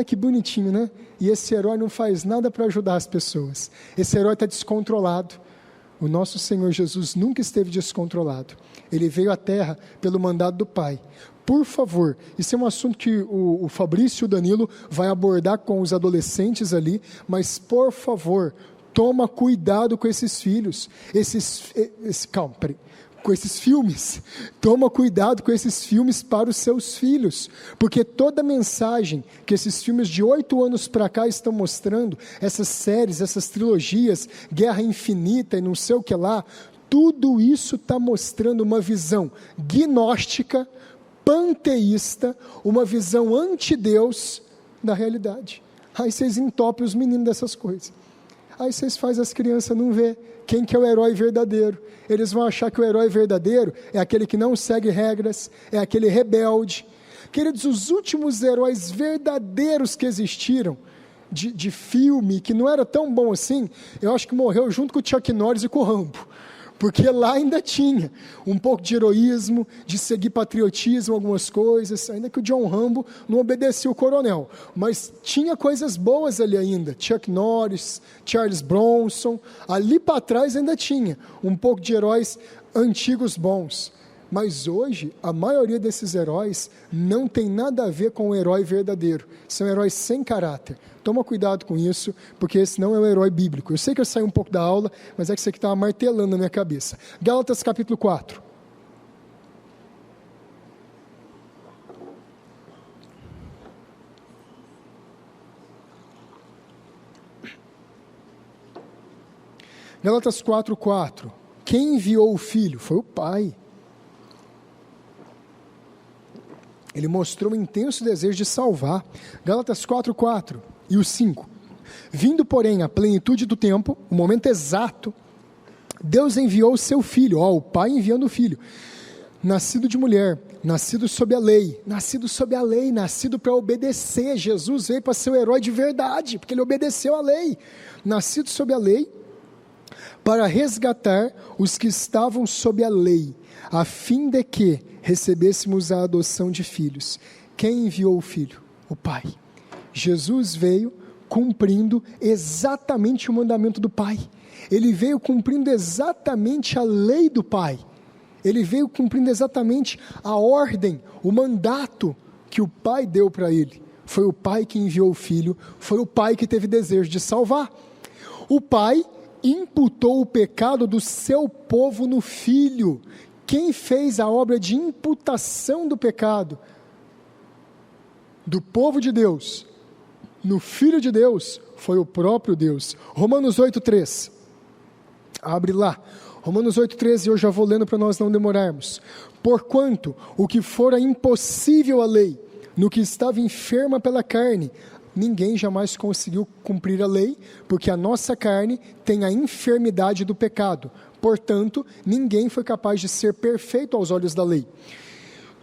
Que bonitinho, né? E esse herói não faz nada para ajudar as pessoas. Esse herói está descontrolado. O nosso Senhor Jesus nunca esteve descontrolado. Ele veio à Terra pelo mandado do Pai. Por favor, isso é um assunto que o Fabrício e o Danilo vai abordar com os adolescentes ali, mas por favor, toma cuidado com esses filhos, com esses filmes. Toma cuidado com esses filmes para os seus filhos, porque toda mensagem que esses filmes de 8 anos para cá estão mostrando, essas séries, essas trilogias, Guerra Infinita e não sei o que lá, tudo isso está mostrando uma visão gnóstica, panteísta, uma visão anti-Deus da realidade. Aí vocês entopem os meninos dessas coisas. Aí vocês fazem as crianças não ver quem que é o herói verdadeiro. Eles vão achar que o herói verdadeiro é aquele que não segue regras, é aquele rebelde. Queridos, os últimos heróis verdadeiros que existiram, de filme, que não era tão bom assim, eu acho que morreu junto com o Chuck Norris e com o Rambo. Porque lá ainda tinha um pouco de heroísmo, de seguir patriotismo, algumas coisas, ainda que o John Rambo não obedecia o coronel, mas tinha coisas boas ali ainda, Chuck Norris, Charles Bronson, ali para trás ainda tinha um pouco de heróis antigos bons, mas hoje a maioria desses heróis não tem nada a ver com o herói verdadeiro, são heróis sem caráter. Toma cuidado com isso, porque esse não é o herói bíblico. Eu sei que eu saí um pouco da aula, mas é que isso aqui estava martelando na minha cabeça. Gálatas capítulo 4. Gálatas 4:4. Quem enviou o Filho? Foi o Pai. Ele mostrou um intenso desejo de salvar. Gálatas 4:4 e o 5. Vindo, porém, a plenitude do tempo, o momento exato, Deus enviou o seu Filho, o Pai enviando o Filho, nascido de mulher, nascido sob a lei, nascido para obedecer. Jesus veio para ser o herói de verdade, porque ele obedeceu a lei, nascido sob a lei, para resgatar os que estavam sob a lei, a fim de que recebêssemos a adoção de filhos. Quem enviou o Filho? O Pai. Jesus veio cumprindo exatamente o mandamento do Pai. Ele veio cumprindo exatamente a lei do Pai. Ele veio cumprindo exatamente a ordem, o mandato que o Pai deu para ele. Foi o Pai que enviou o Filho, foi o Pai que teve desejo de salvar. O Pai imputou o pecado do seu povo no Filho. Quem fez a obra de imputação do pecado do povo de Deus no Filho de Deus foi o próprio Deus. Romanos 8:3. Abre lá. Romanos 8:13, eu já vou lendo para nós não demorarmos. Porquanto o que fora impossível à lei, no que estava enferma pela carne, ninguém jamais conseguiu cumprir a lei, porque a nossa carne tem a enfermidade do pecado. Portanto, ninguém foi capaz de ser perfeito aos olhos da lei.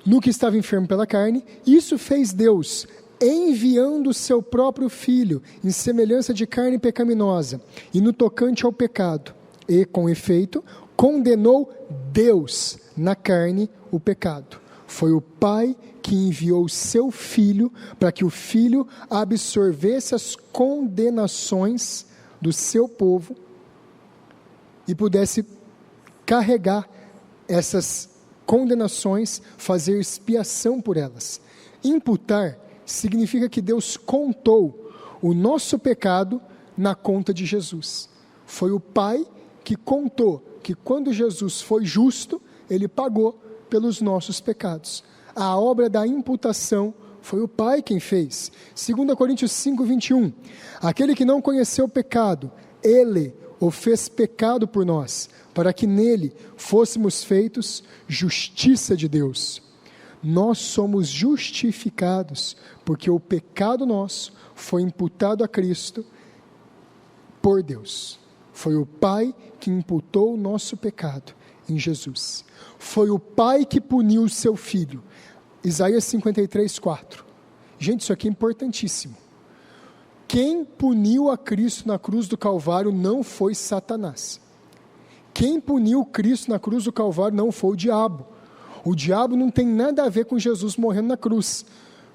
No que estava enfermo pela carne, isso fez Deus, enviando o seu próprio Filho, em semelhança de carne pecaminosa, e no tocante ao pecado, e, com efeito, condenou Deus na carne o pecado. Foi o Pai que enviou o seu Filho, para que o Filho absorvesse as condenações do seu povo, e pudesse carregar essas condenações, fazer expiação por elas. Imputar significa que Deus contou o nosso pecado na conta de Jesus. Foi o Pai que contou que quando Jesus foi justo, ele pagou pelos nossos pecados. A obra da imputação foi o Pai quem fez. 2 Coríntios 5:21. Aquele que não conheceu o pecado, ele o fez pecado por nós, para que nele fôssemos feitos justiça de Deus. Nós somos justificados, porque o pecado nosso foi imputado a Cristo por Deus. Foi o Pai que imputou o nosso pecado em Jesus. Foi o Pai que puniu o seu Filho. Isaías 53:4. Gente, isso aqui é importantíssimo. Quem puniu a Cristo na cruz do Calvário não foi Satanás. Quem puniu Cristo na cruz do Calvário não foi o diabo. O diabo não tem nada a ver com Jesus morrendo na cruz.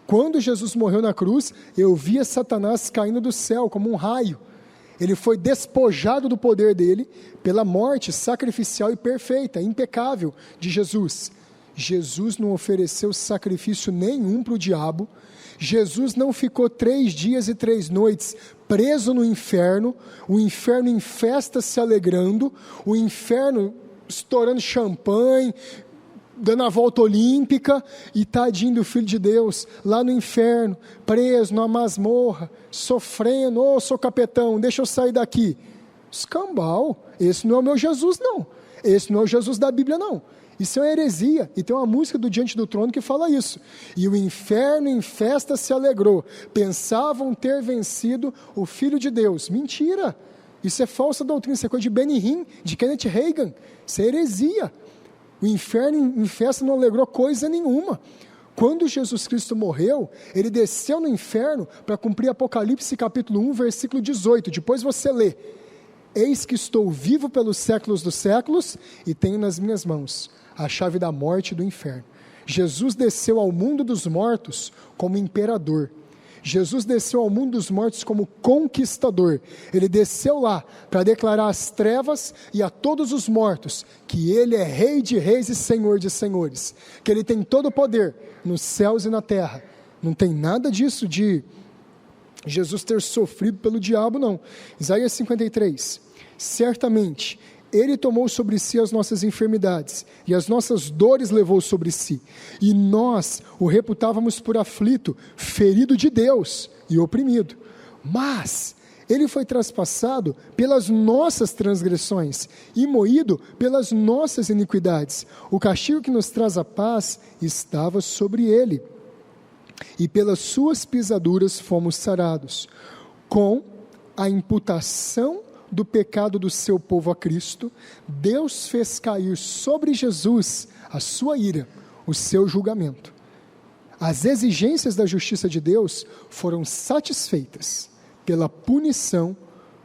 Quando Jesus morreu na cruz, eu via Satanás caindo do céu como um raio. Ele foi despojado do poder dele pela morte sacrificial e perfeita, impecável de Jesus. Jesus não ofereceu sacrifício nenhum para o diabo. Jesus não ficou 3 dias e 3 noites preso no inferno, o inferno em festa se alegrando, o inferno estourando champanhe, dando a volta olímpica, e tadinho do Filho de Deus, lá no inferno, preso numa masmorra, sofrendo, sou capetão, deixa eu sair daqui. Escambau, esse não é o meu Jesus não, esse não é o Jesus da Bíblia não. Isso é uma heresia, e tem uma música do Diante do Trono que fala isso. E o inferno em festa se alegrou, pensavam ter vencido o Filho de Deus. Mentira, isso é falsa doutrina, isso é coisa de Benny Hinn, de Kenneth Hagin, isso é heresia. O inferno em festa não alegrou coisa nenhuma. Quando Jesus Cristo morreu, ele desceu no inferno para cumprir Apocalipse capítulo 1, versículo 18, depois você lê: eis que estou vivo pelos séculos dos séculos e tenho nas minhas mãos a chave da morte e do inferno. Jesus desceu ao mundo dos mortos como imperador. Jesus desceu ao mundo dos mortos como conquistador. Ele desceu lá para declarar às trevas e a todos os mortos que ele é rei de reis e senhor de senhores, que ele tem todo o poder nos céus e na terra. Não tem nada disso de Jesus ter sofrido pelo diabo, não. Isaías 53, certamente ele tomou sobre si as nossas enfermidades, e as nossas dores levou sobre si, e nós o reputávamos por aflito, ferido de Deus e oprimido. Mas ele foi traspassado pelas nossas transgressões, e moído pelas nossas iniquidades. O castigo que nos traz a paz estava sobre ele, e pelas suas pisaduras fomos sarados. Com a imputação do pecado do seu povo a Cristo, Deus fez cair sobre Jesus a sua ira, o seu julgamento. As exigências da justiça de Deus foram satisfeitas pela punição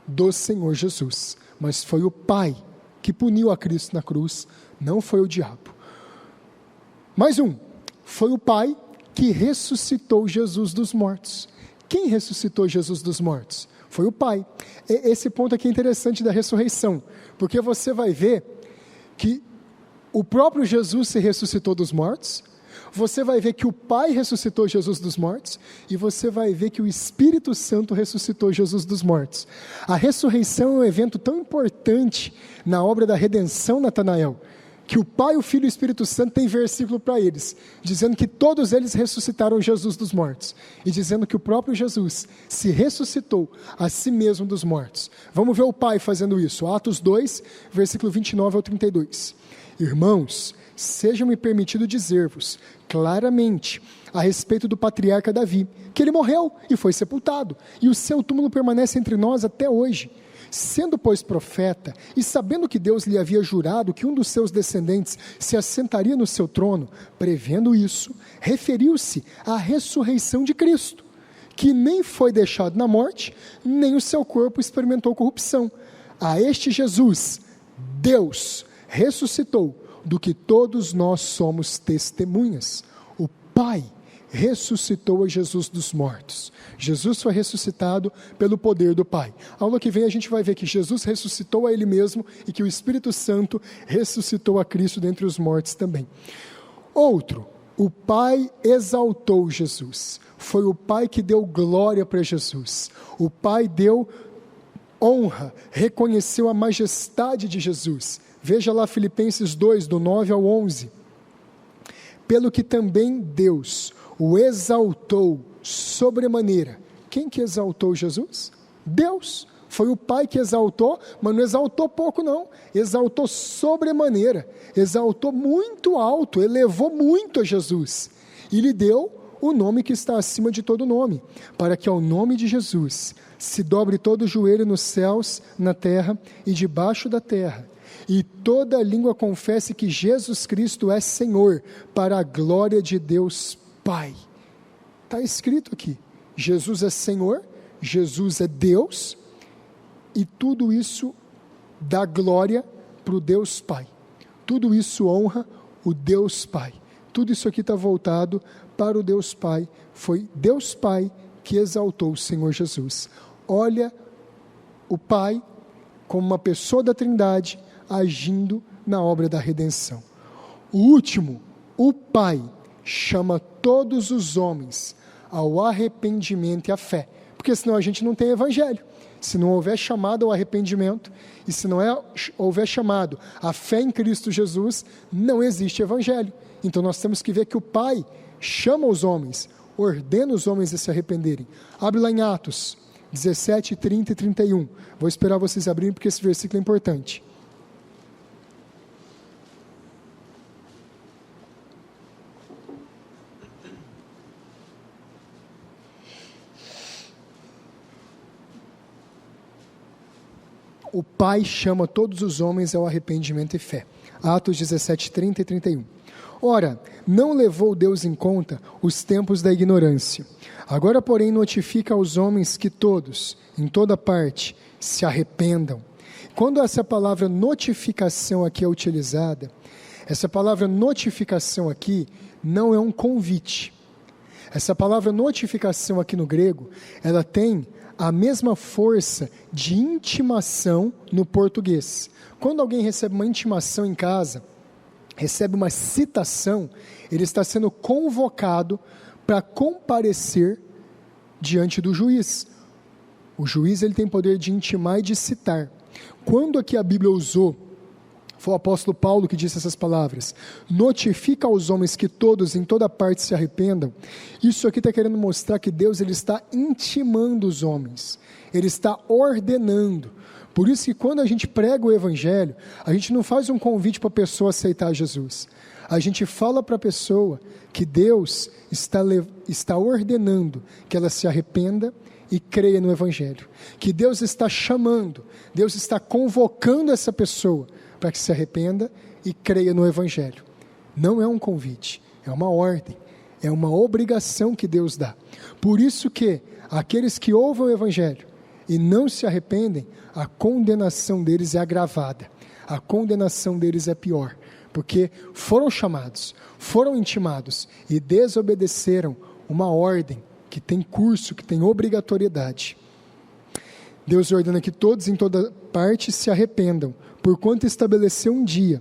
do Senhor Jesus, mas foi o Pai que puniu a Cristo na cruz, não foi o diabo. Mais um, foi o Pai que ressuscitou Jesus dos mortos. Quem ressuscitou Jesus dos mortos? Foi o Pai. Esse ponto aqui é interessante da ressurreição, porque você vai ver que o próprio Jesus se ressuscitou dos mortos, você vai ver que o Pai ressuscitou Jesus dos mortos, e você vai ver que o Espírito Santo ressuscitou Jesus dos mortos. A ressurreição é um evento tão importante na obra da redenção, Natanael, que o Pai, o Filho e o Espírito Santo tem versículo para eles, dizendo que todos eles ressuscitaram Jesus dos mortos, e dizendo que o próprio Jesus se ressuscitou a si mesmo dos mortos. Vamos ver o Pai fazendo isso, Atos 2, versículo 29 ao 32. Irmãos, seja-me permitido dizer-vos claramente a respeito do patriarca Davi, que ele morreu e foi sepultado, e o seu túmulo permanece entre nós até hoje. Sendo, pois, profeta, e sabendo que Deus lhe havia jurado que um dos seus descendentes se assentaria no seu trono, prevendo isso, referiu-se à ressurreição de Cristo, que nem foi deixado na morte, nem o seu corpo experimentou corrupção. A este Jesus, Deus ressuscitou, do que todos nós somos testemunhas. O Pai ressuscitou a Jesus dos mortos. Jesus foi ressuscitado pelo poder do Pai. A aula que vem a gente vai ver que Jesus ressuscitou a Ele mesmo e que o Espírito Santo ressuscitou a Cristo dentre os mortos também. Outro, o Pai exaltou Jesus. Foi o Pai que deu glória para Jesus. O Pai deu honra, reconheceu a majestade de Jesus. Veja lá Filipenses 2, do 9 ao 11. Pelo que também Deus o exaltou sobremaneira. Quem que exaltou Jesus? Deus. Foi o Pai que exaltou, mas não exaltou pouco não, exaltou sobremaneira, exaltou muito alto, elevou muito a Jesus, e lhe deu o nome que está acima de todo nome, para que ao nome de Jesus se dobre todo o joelho nos céus, na terra e debaixo da terra, e toda língua confesse que Jesus Cristo é Senhor, para a glória de Deus Pai. Está escrito aqui, Jesus é Senhor, Jesus é Deus, e tudo isso dá glória para o Deus Pai, tudo isso honra o Deus Pai, tudo isso aqui está voltado para o Deus Pai, foi Deus Pai que exaltou o Senhor Jesus. Olha o Pai como uma pessoa da Trindade agindo na obra da redenção. O último, o Pai, chama todos os homens ao arrependimento e à fé, porque senão a gente não tem evangelho. Se não houver chamado ao arrependimento, e se não houver chamado à fé em Cristo Jesus, não existe evangelho. Então nós temos que ver que o Pai chama os homens, ordena os homens a se arrependerem. Abre lá em Atos 17, 30 e 31. Vou esperar vocês abrirem porque esse versículo é importante. O Pai chama todos os homens ao arrependimento e fé. Atos 17, 30 e 31. Ora, não levou Deus em conta os tempos da ignorância. Agora, porém, notifica aos homens que todos, em toda parte, se arrependam. Quando essa palavra notificação aqui é utilizada, essa palavra notificação aqui não é um convite. Essa palavra notificação aqui no grego, ela tem a mesma força de intimação no português. Quando alguém recebe uma intimação em casa, recebe uma citação, ele está sendo convocado para comparecer diante do juiz. O juiz ele tem poder de intimar e de citar. Quando aqui a Bíblia usou, foi o apóstolo Paulo que disse essas palavras, notifica aos homens que todos em toda parte se arrependam. Isso aqui está querendo mostrar que Deus ele está intimando os homens, ele está ordenando. Por isso que quando a gente prega o evangelho, a gente não faz um convite para a pessoa aceitar Jesus. A gente fala para a pessoa que Deus está ordenando que ela se arrependa e creia no evangelho. Que Deus está chamando, Deus está convocando essa pessoa para que se arrependa e creia no evangelho. Não é um convite, é uma ordem, é uma obrigação que Deus dá. Por isso que aqueles que ouvem o evangelho e não se arrependem, a condenação deles é agravada, a condenação deles é pior, porque foram chamados, foram intimados e desobedeceram uma ordem que tem curso, que tem obrigatoriedade. Deus ordena que todos em toda parte se arrependam, porquanto estabeleceu um dia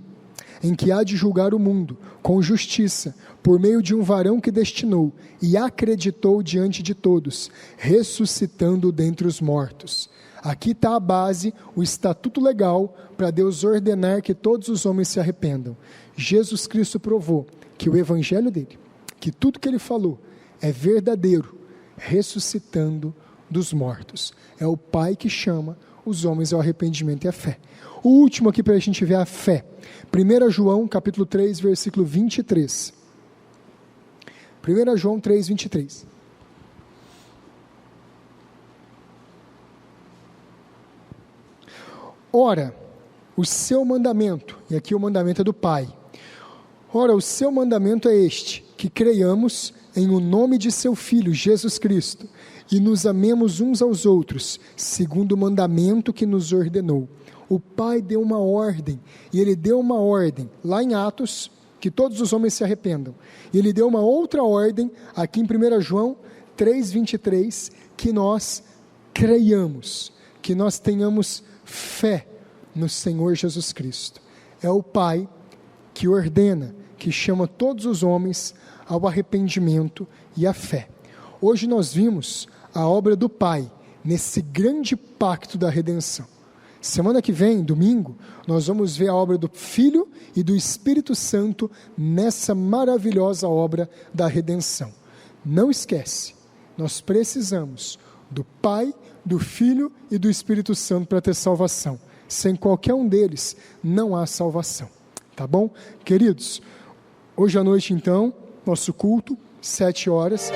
em que há de julgar o mundo com justiça, por meio de um varão que destinou e acreditou diante de todos, ressuscitando dentre os mortos. Aqui está a base, o estatuto legal para Deus ordenar que todos os homens se arrependam. Jesus Cristo provou que o evangelho dele, que tudo que ele falou é verdadeiro, ressuscitando dos mortos. É o Pai que chama os homens ao arrependimento e à fé. O último aqui para a gente ver a fé. 1 João capítulo 3, versículo 23. 1 João 3, 23. Ora, o seu mandamento, e aqui o mandamento é do Pai. Ora, o seu mandamento é este, que creiamos em o nome de seu Filho, Jesus Cristo, e nos amemos uns aos outros, segundo o mandamento que nos ordenou. O Pai deu uma ordem, e Ele deu uma ordem, lá em Atos, que todos os homens se arrependam. E Ele deu uma outra ordem, aqui em 1 João 3,23, que nós creiamos, que nós tenhamos fé no Senhor Jesus Cristo. É o Pai que ordena, que chama todos os homens ao arrependimento e à fé. Hoje nós vimos a obra do Pai, nesse grande pacto da redenção. Semana que vem, domingo, nós vamos ver a obra do Filho e do Espírito Santo nessa maravilhosa obra da redenção. Não esquece, nós precisamos do Pai, do Filho e do Espírito Santo para ter salvação. Sem qualquer um deles, não há salvação. Tá bom? Queridos, hoje à noite então, nosso culto, 7 horas.